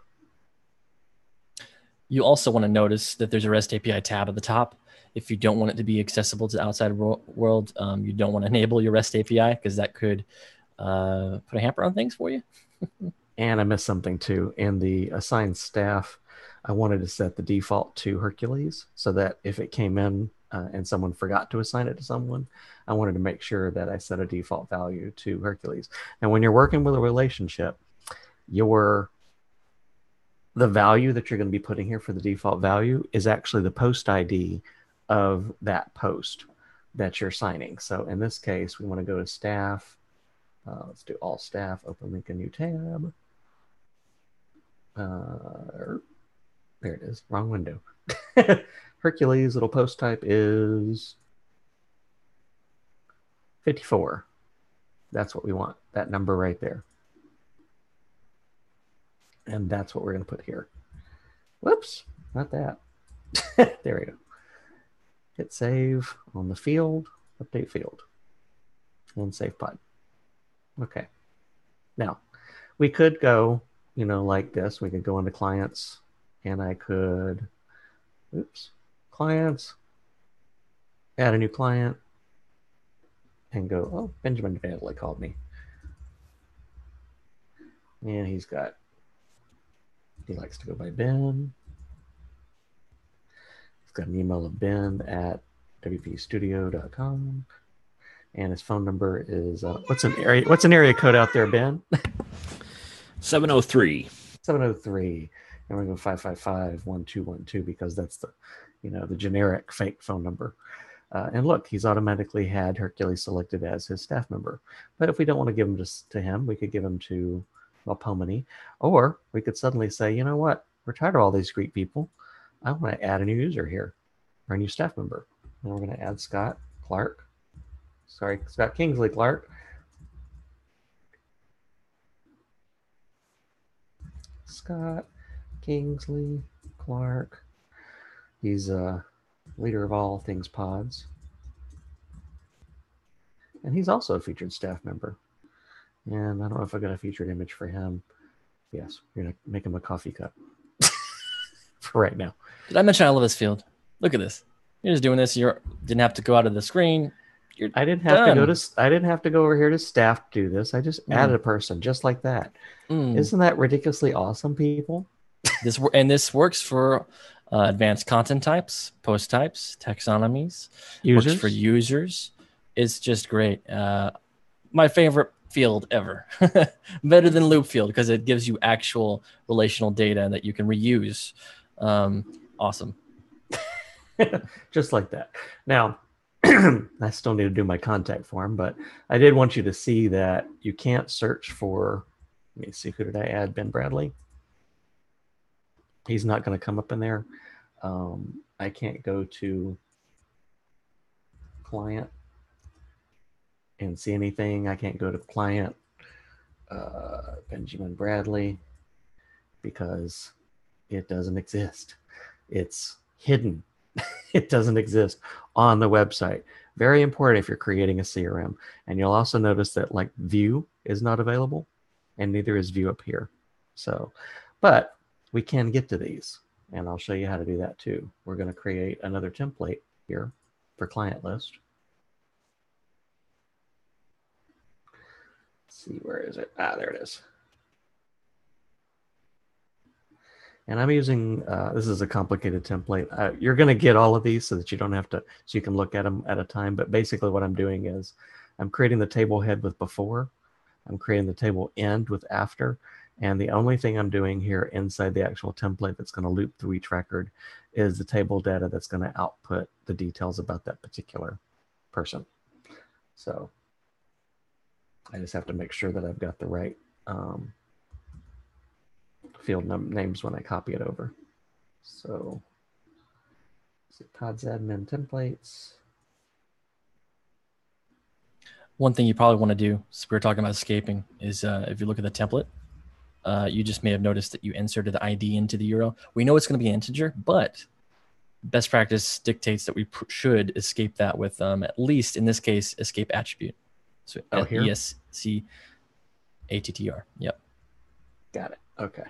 You also want to notice that there's a REST API tab at the top. If you don't want it to be accessible to the outside world, you don't want to enable your REST API because that could put a hamper on things for you. And I missed something too. In the assigned staff, I wanted to set the default to Hercules so that if it came in and someone forgot to assign it to someone, I wanted to make sure that I set a default value to Hercules. And when you're working with a relationship, the value that you're going to be putting here for the default value is actually the post ID of that post that you're signing. So in this case, we want to go to staff. Let's do all staff, open link a new tab. There it is, wrong window. Hercules little post type is 54. That's what we want, that number right there. And that's what we're going to put here. Whoops, not that. There we go. Hit save on the field, update field, and save pod. Okay. Now, we could go, like this. We could go into clients, and I could, clients, add a new client, and go, oh, Benjamin Vanderley called me. And he likes to go by Ben. He's got an email of Ben at wpstudio.com. And his phone number is, what's an area code out there, Ben? 703. 703. And we're going to go 555-1212 because that's the, the generic fake phone number. And look, he's automatically had Hercules selected as his staff member. But if we don't want to give him to him, we could give him to Melpomene. Or we could suddenly say, you know what? We're tired of all these Greek people. I want to add a new user here, or a new staff member. And we're going to add Scott Kingsley Clark. Scott Kingsley Clark. He's a leader of all things pods. And he's also a featured staff member. And I don't know if I got a featured image for him. Yes, we're going to make him a coffee cup for right now. Did I mention I love this field? Look at this. You're just doing this. You didn't have to go out of the screen. I didn't have to go over here to staff to do this. I just added a person just like that. Isn't that ridiculously awesome, people? This works for advanced content types, post types, taxonomies. Users. Works for users. It's just great. My favorite field ever. Better than loop field because it gives you actual relational data that you can reuse. Awesome. Just like that. Now, I still need to do my contact form, but I did want you to see that you can't search for, let me see, who did I add? Ben Bradley. He's not going to come up in there. I can't go to client and see anything. I can't go to client Benjamin Bradley because it doesn't exist. It's hidden. It doesn't exist on the website. Very important if you're creating a CRM. And you'll also notice that like view is not available and neither is view up here. So, but we can get to these and I'll show you how to do that too. We're going to create another template here for client list. Let's see, where is it? There it is. And I'm using, this is a complicated template. You're going to get all of these so that you don't have to, so you can look at them at a time. But basically what I'm doing is I'm creating the table head with before. I'm creating the table end with after. And the only thing I'm doing here inside the actual template that's going to loop through each record is the table data that's going to output the details about that particular person. So I just have to make sure that I've got the right field names when I copy it over. So, pods admin templates. One thing you probably want to do, so we were talking about escaping, is if you look at the template, you just may have noticed that you inserted the ID into the URL. We know it's going to be an integer, but best practice dictates that we should escape that with at least, in this case, escape attribute. So ESC ATTR. Yep. Got it. Okay.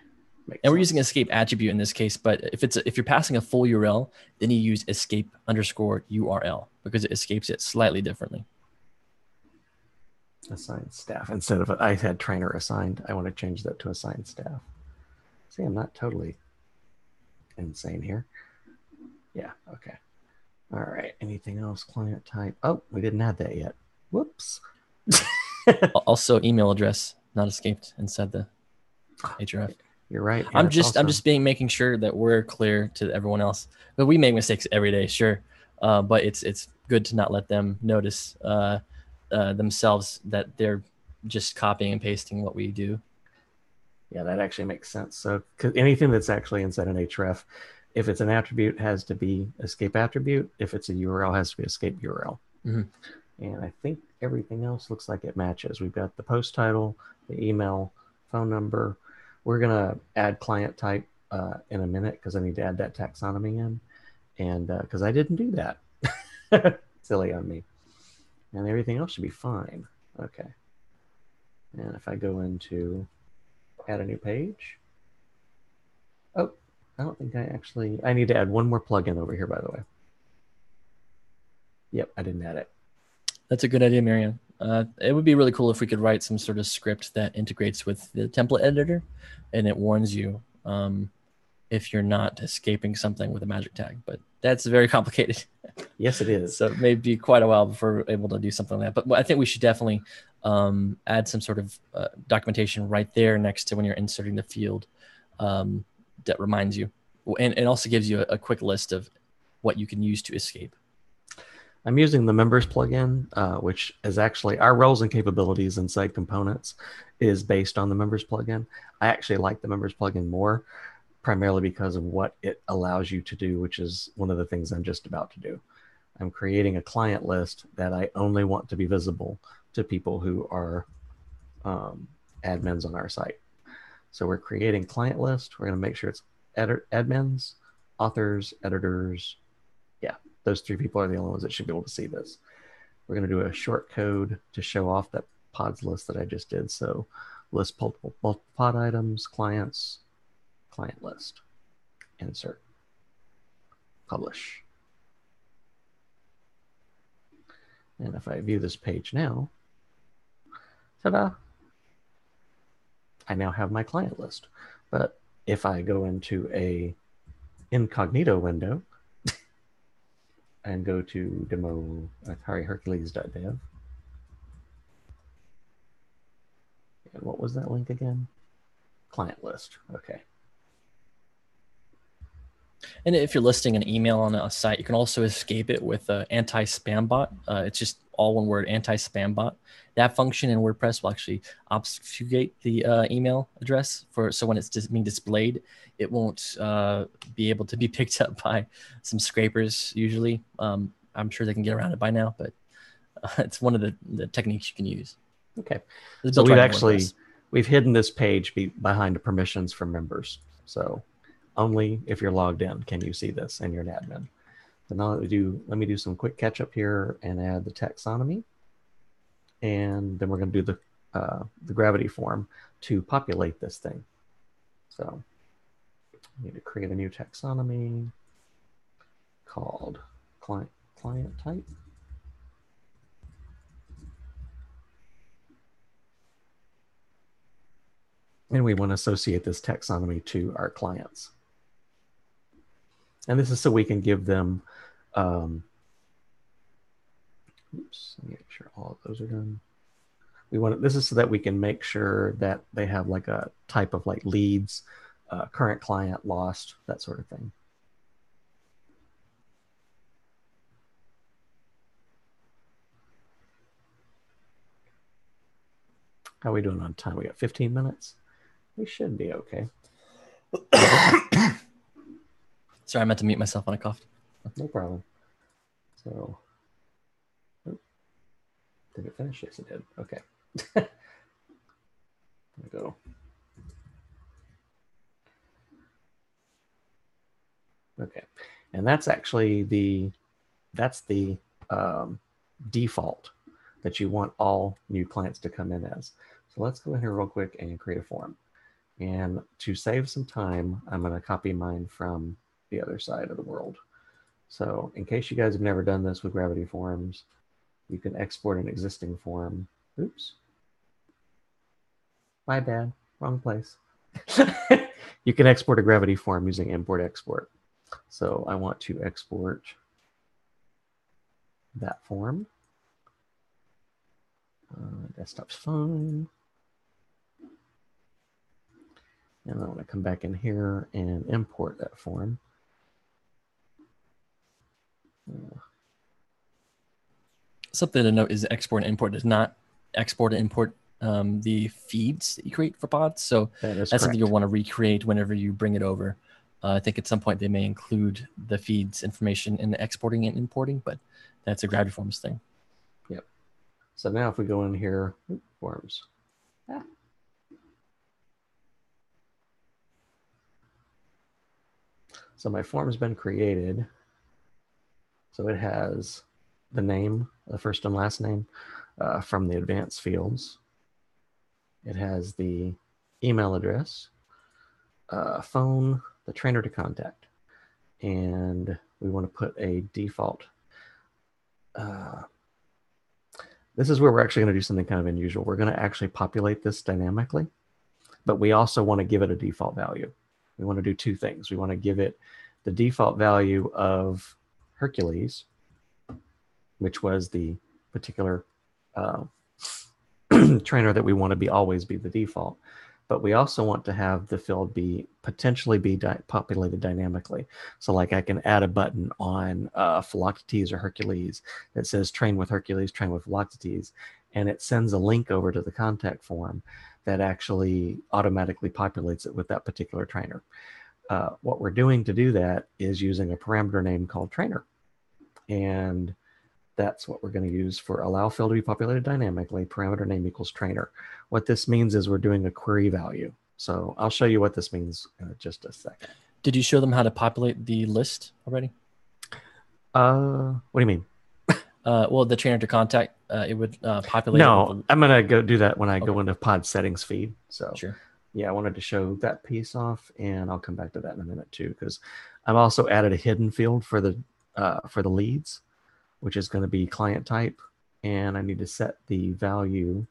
And we're using escape attribute in this case, but if you're passing a full URL, then you use escape _ URL because it escapes it slightly differently. Assigned staff. Instead of I had trainer assigned, I want to change that to assigned staff. See, I'm not totally insane here. Yeah, okay. All right. Anything else? Client type. Oh, we didn't add that yet. Whoops. Also, email address not escaped inside the href. You're right. I'm just making sure that we're clear to everyone else. But we make mistakes every day, sure. But it's good to not let them notice themselves that they're just copying and pasting what we do. Yeah, that actually makes sense. So 'cause anything that's actually inside an href If it's an attribute, it has to be escape attribute. If it's a URL, it has to be escape URL. Mhm. And I think everything else looks like it matches. We've got the post title, the email, phone number. We're going to add client type in a minute because I need to add that taxonomy in. And because I didn't do that. Silly on me. And everything else should be fine. Okay. And if I go into add a new page. Oh, I don't think I need to add one more plugin over here, by the way. Yep, I didn't add it. That's a good idea, Marianne. It would be really cool if we could write some sort of script that integrates with the template editor, and it warns you if you're not escaping something with a magic tag. But that's very complicated. Yes, it is. So it may be quite a while before we're able to do something like that. But I think we should definitely add some sort of documentation right there next to when you're inserting the field that reminds you, and it also gives you a quick list of what you can use to escape. I'm using the members plugin, which is actually our roles and capabilities inside components is based on the members plugin. I actually like the members plugin more, primarily because of what it allows you to do, which is one of the things I'm just about to do. I'm creating a client list that I only want to be visible to people who are admins on our site. So we're creating client list. We're going to make sure it's admins, authors, editors. Yeah, those three people are the only ones that should be able to see this. We're going to do a short code to show off that pods list that I just did. So list multiple pod items, clients, client list, insert, publish. And if I view this page now, ta-da, I now have my client list. But if I go into a incognito window and go to demo Atari Hercules.dev, and what was that link again? Client list. Okay. And if you're listing an email on a site, you can also escape it with an anti-spam bot. It's just all one word, anti-spam bot. That function in WordPress will actually obfuscate the email address so when it's being displayed, it won't be able to be picked up by some scrapers usually. I'm sure they can get around it by now, but it's one of the techniques you can use. Okay. It's So built right in WordPress. we've hidden this page behind the permissions from members. So only if you're logged in can you see this and you're an admin. So now let me do some quick catch up here and add the taxonomy. And then we're going to do the gravity form to populate this thing. So I need to create a new taxonomy called client type. And we want to associate this taxonomy to our clients. And this is so we can give them, oops, let me make sure all of those are done. This is so that we can make sure that they have like a type of like leads, current client, lost, that sort of thing. How are we doing on time? We got 15 minutes. We should be okay. Sorry, I meant to mute myself when I coughed. No problem. So, did it finish? Yes, it did. Okay. There we go. Okay, and that's actually the default that you want all new clients to come in as. So let's go in here real quick and create a form. And to save some time, I'm going to copy mine from the other side of the world. So in case you guys have never done this with Gravity Forms, you can export an existing form. Oops. My bad. Wrong place. You can export a Gravity form using import export. So I want to export that form. Desktop's fine. And I want to come back in here and import that form. Something to note is export and import does not export and import the feeds that you create for pods. So That is that's something correct. you'll want to recreate whenever you bring it over. I think at some point they may include the feeds information in the exporting and importing, but that's a Gravity Forms thing. Yep. So now if we go in here, forms. Ah. So my form's been created. So it has the name, the first and last name from the advanced fields. It has the email address, phone, the trainer to contact. And we want to put a default. This is where we're actually going to do something kind of unusual. We're going to actually populate this dynamically, but we also want to give it a default value. We want to do two things. We want to give it the default value of Hercules, which was the particular trainer that we want to be always be the default. But we also want to have the field potentially be populated dynamically. So like I can add a button on Philoctetes or Hercules that says train with Hercules, train with Philoctetes, and it sends a link over to the contact form that actually automatically populates it with that particular trainer. What we're doing to do that is using a parameter name called trainer. And that's what we're going to use for allow field to be populated dynamically, parameter name equals trainer. What this means is we're doing a query value. So I'll show you what this means in just a second. Did you show them how to populate the list already? What do you mean? Well, the trainer to contact, it would populate. No, I'm going to go do that when I go into pod settings feed. So sure. Yeah, I wanted to show that piece off, and I'll come back to that in a minute too, because I've also added a hidden field for the leads, which is going to be client type, and I need to set the value.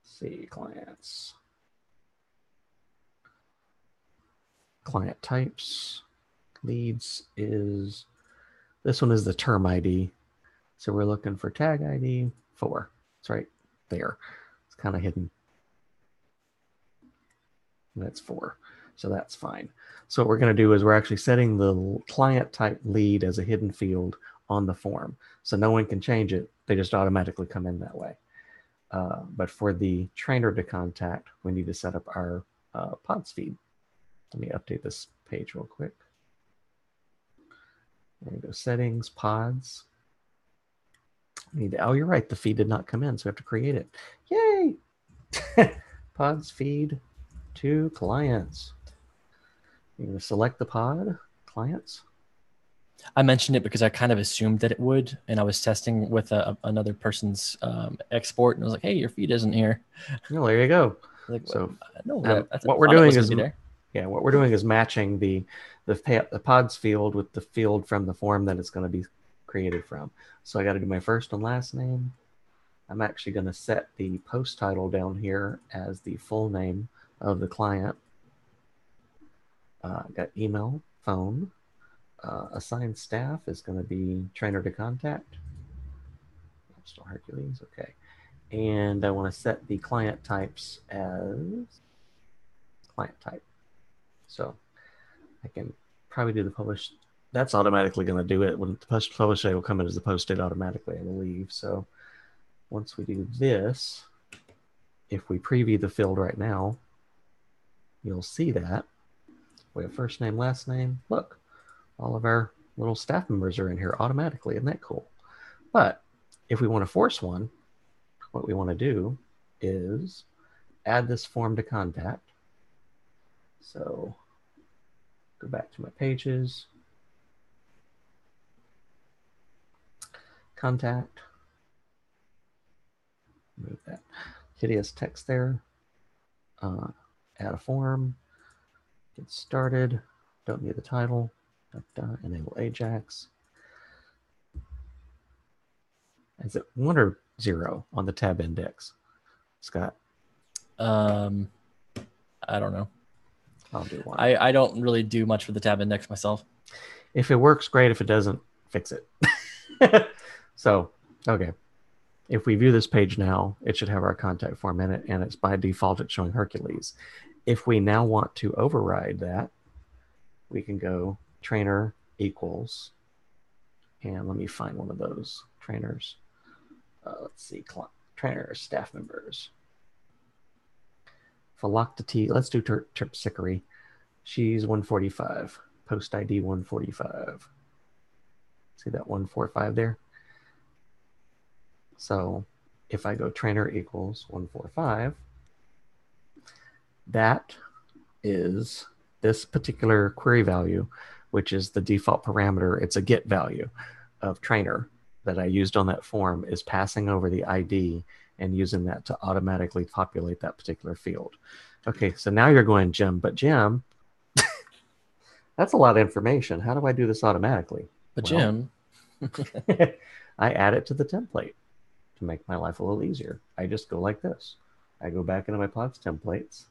Let's see, client types, leads is, this one is the term ID. So we're looking for tag ID 4. It's right there. It's kind of hidden. That's 4. So that's fine. So what we're going to do is we're actually setting the client type lead as a hidden field on the form. So no one can change it. They just automatically come in that way. But for the trainer to contact, we need to set up our pods feed. Let me update this page real quick. There we go. Settings, pods. Oh, you're right. The feed did not come in, so we have to create it. Yay! Pods feed to clients. You're going to select the pod, clients. I mentioned it because I kind of assumed that it would, and I was testing with another person's export, and I was like, "Hey, your feed isn't here." Well, there you go. Like, so no, what we're doing is what we're doing is matching the pods field with the field from the form that it's going to be created from. So I got to do my first and last name. I'm actually going to set the post title down here as the full name of the client. Got email, phone. Assigned staff is going to be trainer to contact. Still Hercules, okay. And I want to set the client types as client type. So I can probably do the publish. That's automatically going to do it. When the publish date will come in as the post date automatically, I believe. So once we do this, if we preview the field right now, you'll see that we have first name, last name. Look, all of our little staff members are in here automatically. Isn't that cool? But if we want to force one, what we want to do is add this form to contact. So go back to my pages. Contact. Move that hideous text there. Add a form. Get started. Don't need the title. Enable Ajax. Is it 1 or 0 on the tab index, Scott? I don't know. I'll do 1. I don't really do much with the tab index myself. If it works, great. If it doesn't, fix it. So, okay. If we view this page now, it should have our contact form in it, and it's by default, it's showing Hercules. If we now want to override that, we can go trainer equals, and let me find one of those trainers. Let's see, trainer staff members. Philoctetes, let's do Terpsichore. She's 145. Post ID 145. See that 145 there? So if I go trainer equals 145, that is this particular query value, which is the default parameter. It's a get value of trainer that I used on that form, is passing over the ID and using that to automatically populate that particular field. Okay, so now you're going, Jim, but Jim, that's a lot of information. How do I do this automatically? But Well, Jim, I add it to the template to make my life a little easier. I just go like this. I go back into my pods templates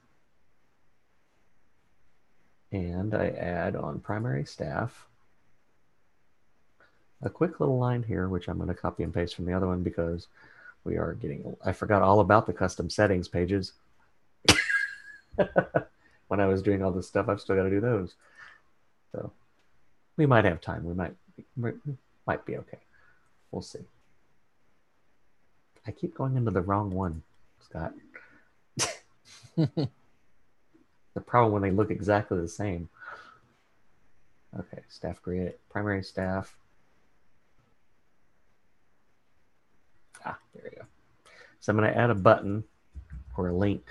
and I add on primary staff a quick little line here, which I'm going to copy and paste from the other one because we are getting, I forgot all about the custom settings pages. When I was doing all this stuff, I've still got to do those. So we might have time. We might be okay. We'll see. I keep going into the wrong one, Scott. The problem when they look exactly the same. Okay, staff create, primary staff. There you go. So I'm going to add a button or a link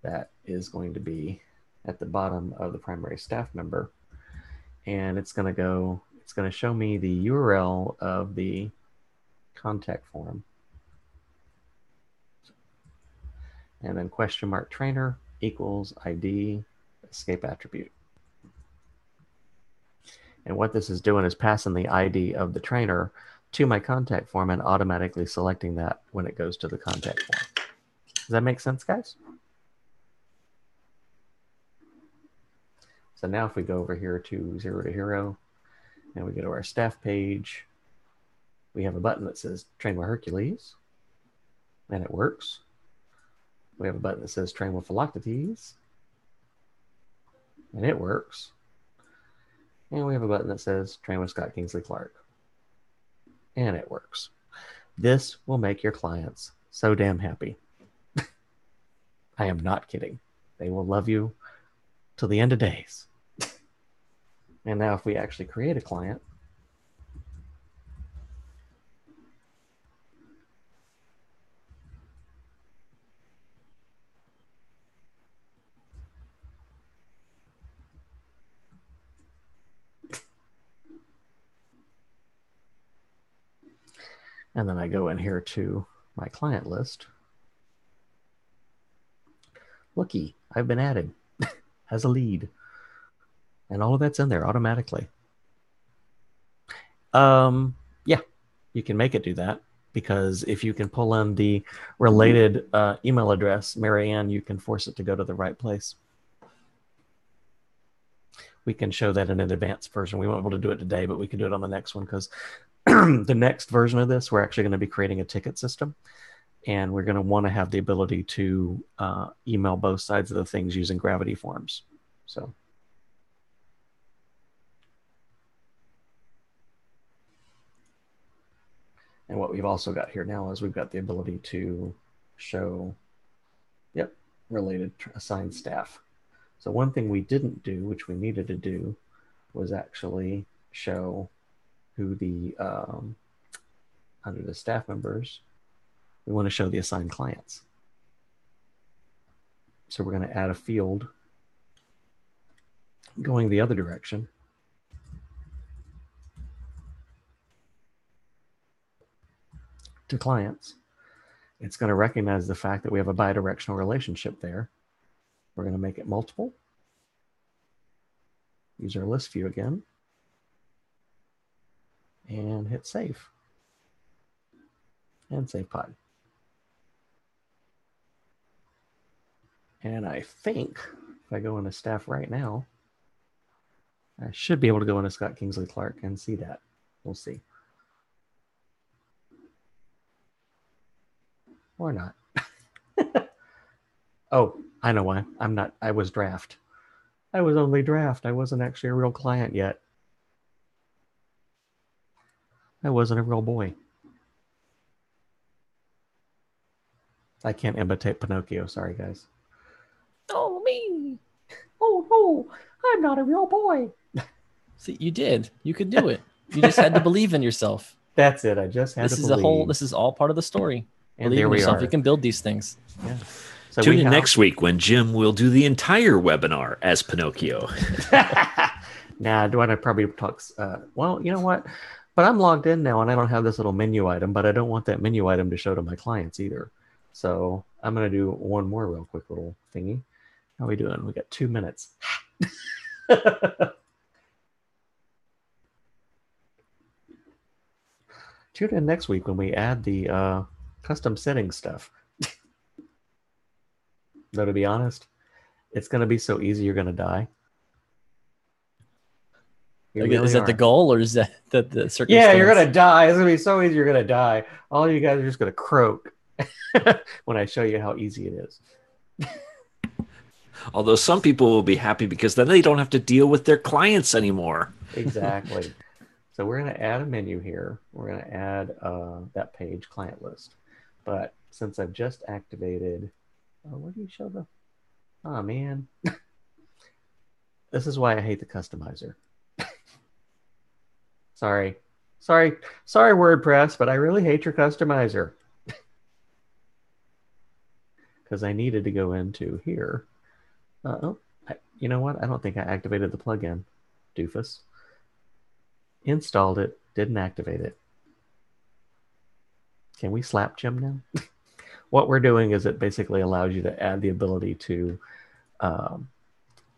that is going to be at the bottom of the primary staff member. And it's going to show me the URL of the contact form. And then question mark trainer equals ID escape attribute. And what this is doing is passing the ID of the trainer to my contact form and automatically selecting that when it goes to the contact form. Does that make sense, guys? So now if we go over here to Zero to Hero and we go to our staff page, we have a button that says Train with Hercules, and it works. We have a button that says Train with Philoctetes, and it works. And we have a button that says Train with Scott Kingsley Clark, and it works. This will make your clients so damn happy. I am not kidding. They will love you till the end of days. And now if we actually create a client, and then I go in here to my client list. Looky, I've been added as a lead. And all of that's in there automatically. Yeah, you can make it do that, because if you can pull in the related email address, Marianne, you can force it to go to the right place. We can show that in an advanced version. We won't be able to do it today, but we can do it on the next one, because the next version of this, we're actually going to be creating a ticket system. And we're going to want to have the ability to email both sides of the things using Gravity Forms. So. And what we've also got here now is we've got the ability to show, related assigned staff. So one thing we didn't do, which we needed to do, was actually show who the, under the staff members, we want to show the assigned clients. So we're going to add a field going the other direction. To clients. It's going to recognize the fact that we have a bidirectional relationship there. We're going to make it multiple. Use our list view again. And hit save. And save pod. And I think if I go into staff right now, I should be able to go into Scott Kingsley Clark and see that. We'll see. Or not. Oh, I know why. I'm not. I was draft. I was only draft. I wasn't actually a real client yet. I wasn't a real boy. I can't imitate Pinocchio. Sorry, guys. oh me. Oh, no, I'm not a real boy. See, you did. You could do it. You just had to believe in yourself. That's it. I just had This to is believe. this is all part of the story. And Believe there in we yourself. are. You can build these things. Yeah. So Tune in have- next week when Jim will do the entire webinar as Pinocchio. Nah, do I probably talk? Well, you know what? But I'm logged in now, and I don't have this little menu item. But I don't want that menu item to show to my clients either. So I'm gonna do one more real quick little thingy. How are we doing? We got 2 minutes. Tune in next week when we add the custom settings stuff. Though to be honest, it's gonna be so easy you're gonna die. You really Is that the are. goal, or is that the circumstance? Yeah, you're gonna die. It's gonna be so easy. You're gonna die. All you guys are just gonna croak when I show you how easy it is. Although some people will be happy because then they don't have to deal with their clients anymore. Exactly. So we're gonna add a menu here. We're gonna add that page client list. But since I've just activated, where do you show the? Oh man, this is why I hate the customizer. Sorry, WordPress, but I really hate your customizer. Because I needed to go into here. You know what? I don't think I activated the plugin. Doofus. Installed it, didn't activate it. Can we slap Jim now? What we're doing is it basically allows you to add the ability to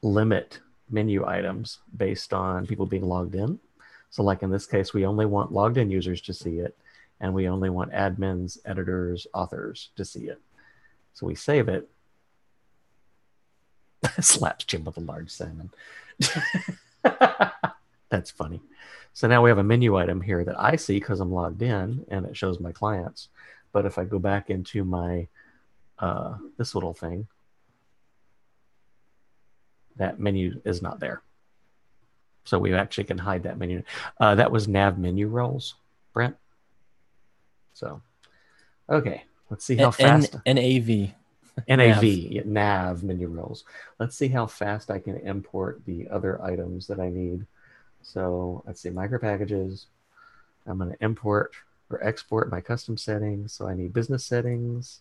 limit menu items based on people being logged in. So like in this case, we only want logged in users to see it, and we only want admins, editors, authors to see it. So we save it. Slaps Jim with a large salmon. That's funny. So now we have a menu item here that I see because I'm logged in, and it shows my clients. But if I go back into my this little thing, that menu is not there. So we actually can hide that menu. That was nav menu roles, Brent. So, okay, let's see how fast. NAV. NAV, yeah, nav menu roles. Let's see how fast I can import the other items that I need. So let's see, micro packages. I'm going to import or export my custom settings. So I need business settings.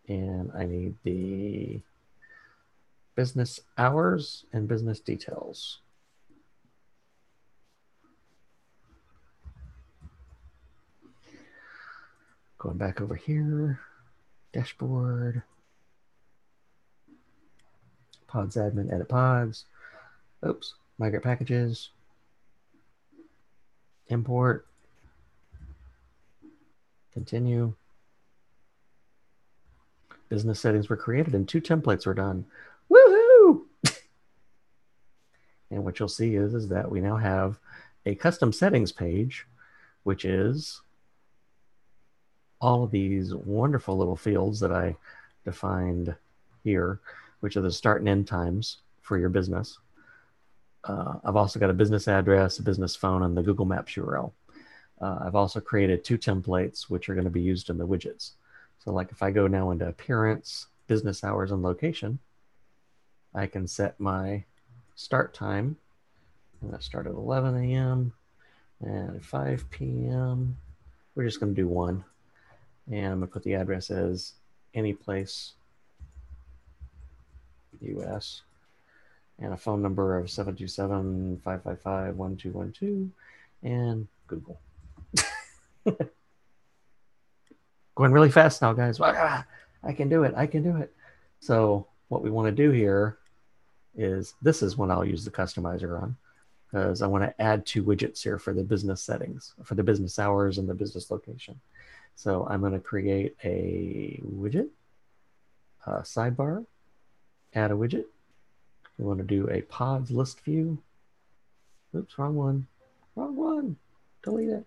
And I need the business hours and business details. Going back over here, dashboard, pods admin, edit pods. Oops, migrate packages, import, continue. Business settings were created and 2 templates were done. Woohoo! And what you'll see is that we now have a custom settings page, which is all of these wonderful little fields that I defined here, which are the start and end times for your business. I've also got a business address, a business phone, and the Google Maps URL. I've also created 2 templates, which are going to be used in the widgets. So like if I go now into appearance, business hours, and location, I can set my start time. I'm going to start at 11 a.m. and 5 p.m. We're just going to do 1. And I'm going to put the address as any place, US. And a phone number of 727-555-1212 and Google. Going really fast now, guys. I can do it. I can do it. So what we want to do here is this is when I'll use the customizer on, because I want to add 2 widgets here for the business settings, for the business hours and the business location. So I'm going to create a widget, sidebar, add a widget. We want to do a pods list view. Oops, wrong one. Wrong one. Delete it.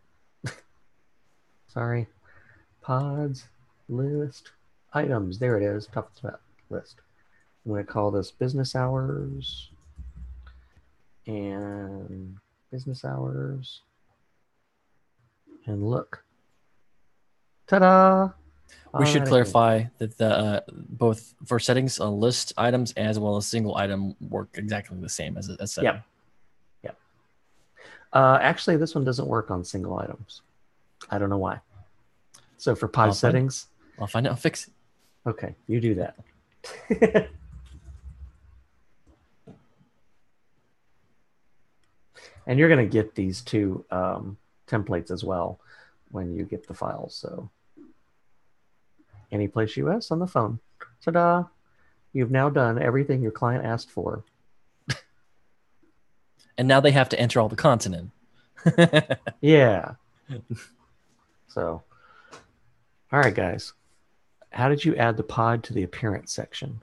Sorry. Pods list items. There it is. Top of the list. I'm going to call this business hours and business hours. And look. Ta-da! We should Alrighty. clarify that the both for settings, list items as well as single item work exactly the same as a setting. Yep. Actually, this one doesn't work on single items. I don't know why. So for pod I'll find- settings, I'll find out. I'll fix it. okay, you do that. And you're going to get these two templates as well when you get the files. So Anyplace US on the phone. Ta-da! You've now done everything your client asked for. And now they have to enter all the content in. Yeah. So, all right, guys. How did you add the pod to the appearance section?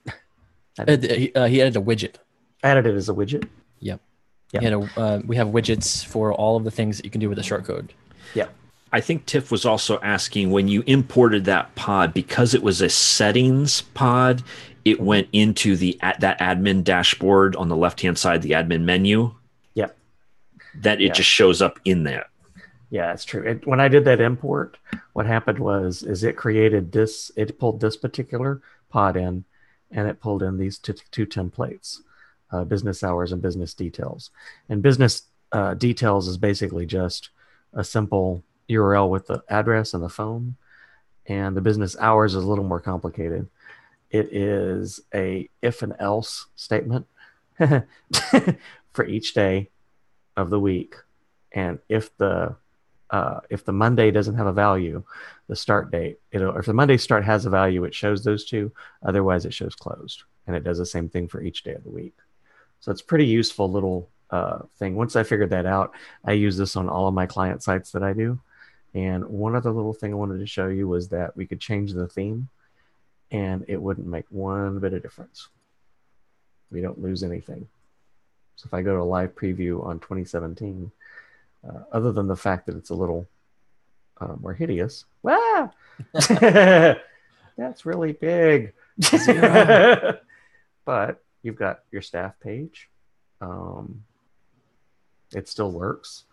He added a widget. Added it as a widget? Yep. Yeah. He had we have widgets for all of the things that you can do with the shortcode. Yeah. I think Tiff was also asking when you imported that pod, because it was a settings pod, it went into that admin dashboard on the left-hand side, the admin menu. Yep. That it just shows up in that. Yeah, it's true. When I did that import, what happened is it created this, it pulled this particular pod in, and it pulled in these two templates, business hours and business details. And business details is basically just a simple URL with the address and the phone. And the business hours is a little more complicated. It is a if and else statement for each day of the week. And if the Monday doesn't have a value, the start date, if the Monday start has a value, it shows those two. Otherwise, it shows closed. And it does the same thing for each day of the week. So it's a pretty useful little thing. Once I figured that out, I use this on all of my client sites that I do. And one other little thing I wanted to show you was that we could change the theme and it wouldn't make one bit of difference. We don't lose anything. So if I go to live preview on 2017, other than the fact that it's a little more hideous, that's really big. But you've got your staff page. It still works.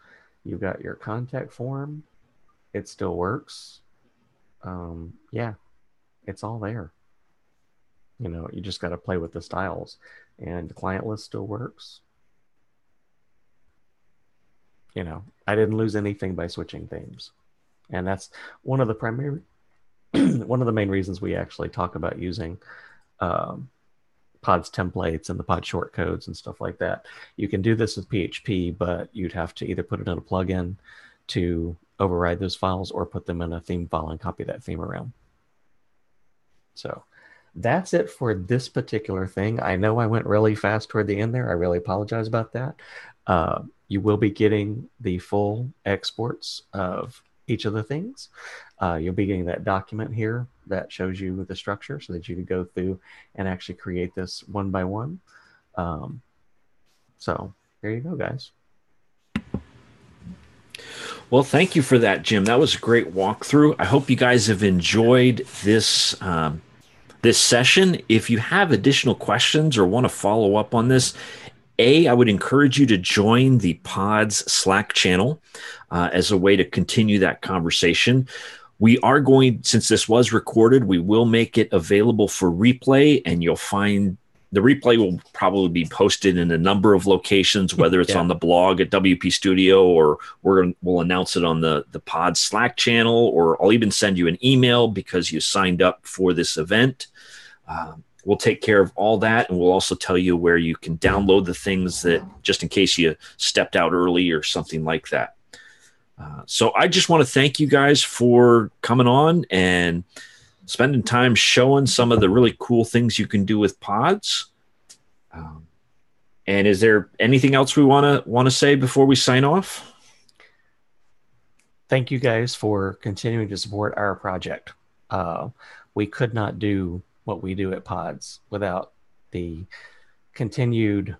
You've got your contact form. It still works. Yeah, it's all there. You just got to play with the styles. And the client list still works. I didn't lose anything by switching themes. And that's one of the primary, one of the main reasons we actually talk about using pods templates and the pod shortcodes and stuff like that. You can do this with PHP, but you'd have to either put it in a plugin to override those files or put them in a theme file and copy that theme around. So that's it for this particular thing. I know I went really fast toward the end there. I really apologize about that. You will be getting the full exports of each of the things. You'll be getting that document here that shows you the structure so that you can go through and actually create this one by one. So there you go, guys. Well, thank you for that, Jim. That was a great walkthrough. I hope you guys have enjoyed this this session. If you have additional questions or want to follow up on this, I would encourage you to join the Pods Slack channel as a way to continue that conversation. We are going, since this was recorded, we will make it available for replay, and you'll find the replay will probably be posted in a number of locations, whether it's on the blog at WP Studio, or we'll announce it on the Pod Slack channel, or I'll even send you an email because you signed up for this event. We'll take care of all that, and we'll also tell you where you can download the things that, just in case you stepped out early or something like that. So I just want to thank you guys for coming on and spending time showing some of the really cool things you can do with pods. And is there anything else we want to say before we sign off? Thank you guys for continuing to support our project. We could not do what we do at Pods without the continued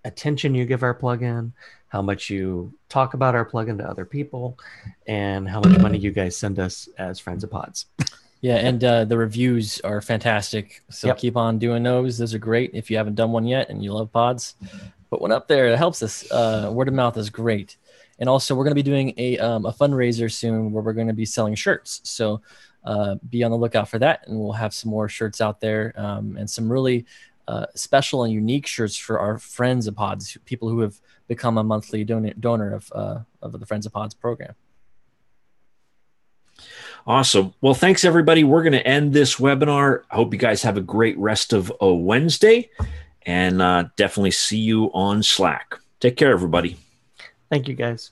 attention you give our plugin, how much you talk about our plugin to other people, and how much money you guys send us as friends of Pods. Yeah, and the reviews are fantastic. So keep on doing those. Those are great. If you haven't done one yet and you love Pods, put one up there. It helps us. Word of mouth is great. And also, we're going to be doing a fundraiser soon where we're going to be selling shirts. So be on the lookout for that, and we'll have some more shirts out there, and some really special and unique shirts for our Friends of Pods, people who have become a monthly donor of the Friends of Pods program. Awesome. Well, thanks, everybody. We're going to end this webinar. I hope you guys have a great rest of a Wednesday, and definitely see you on Slack. Take care, everybody. Thank you, guys.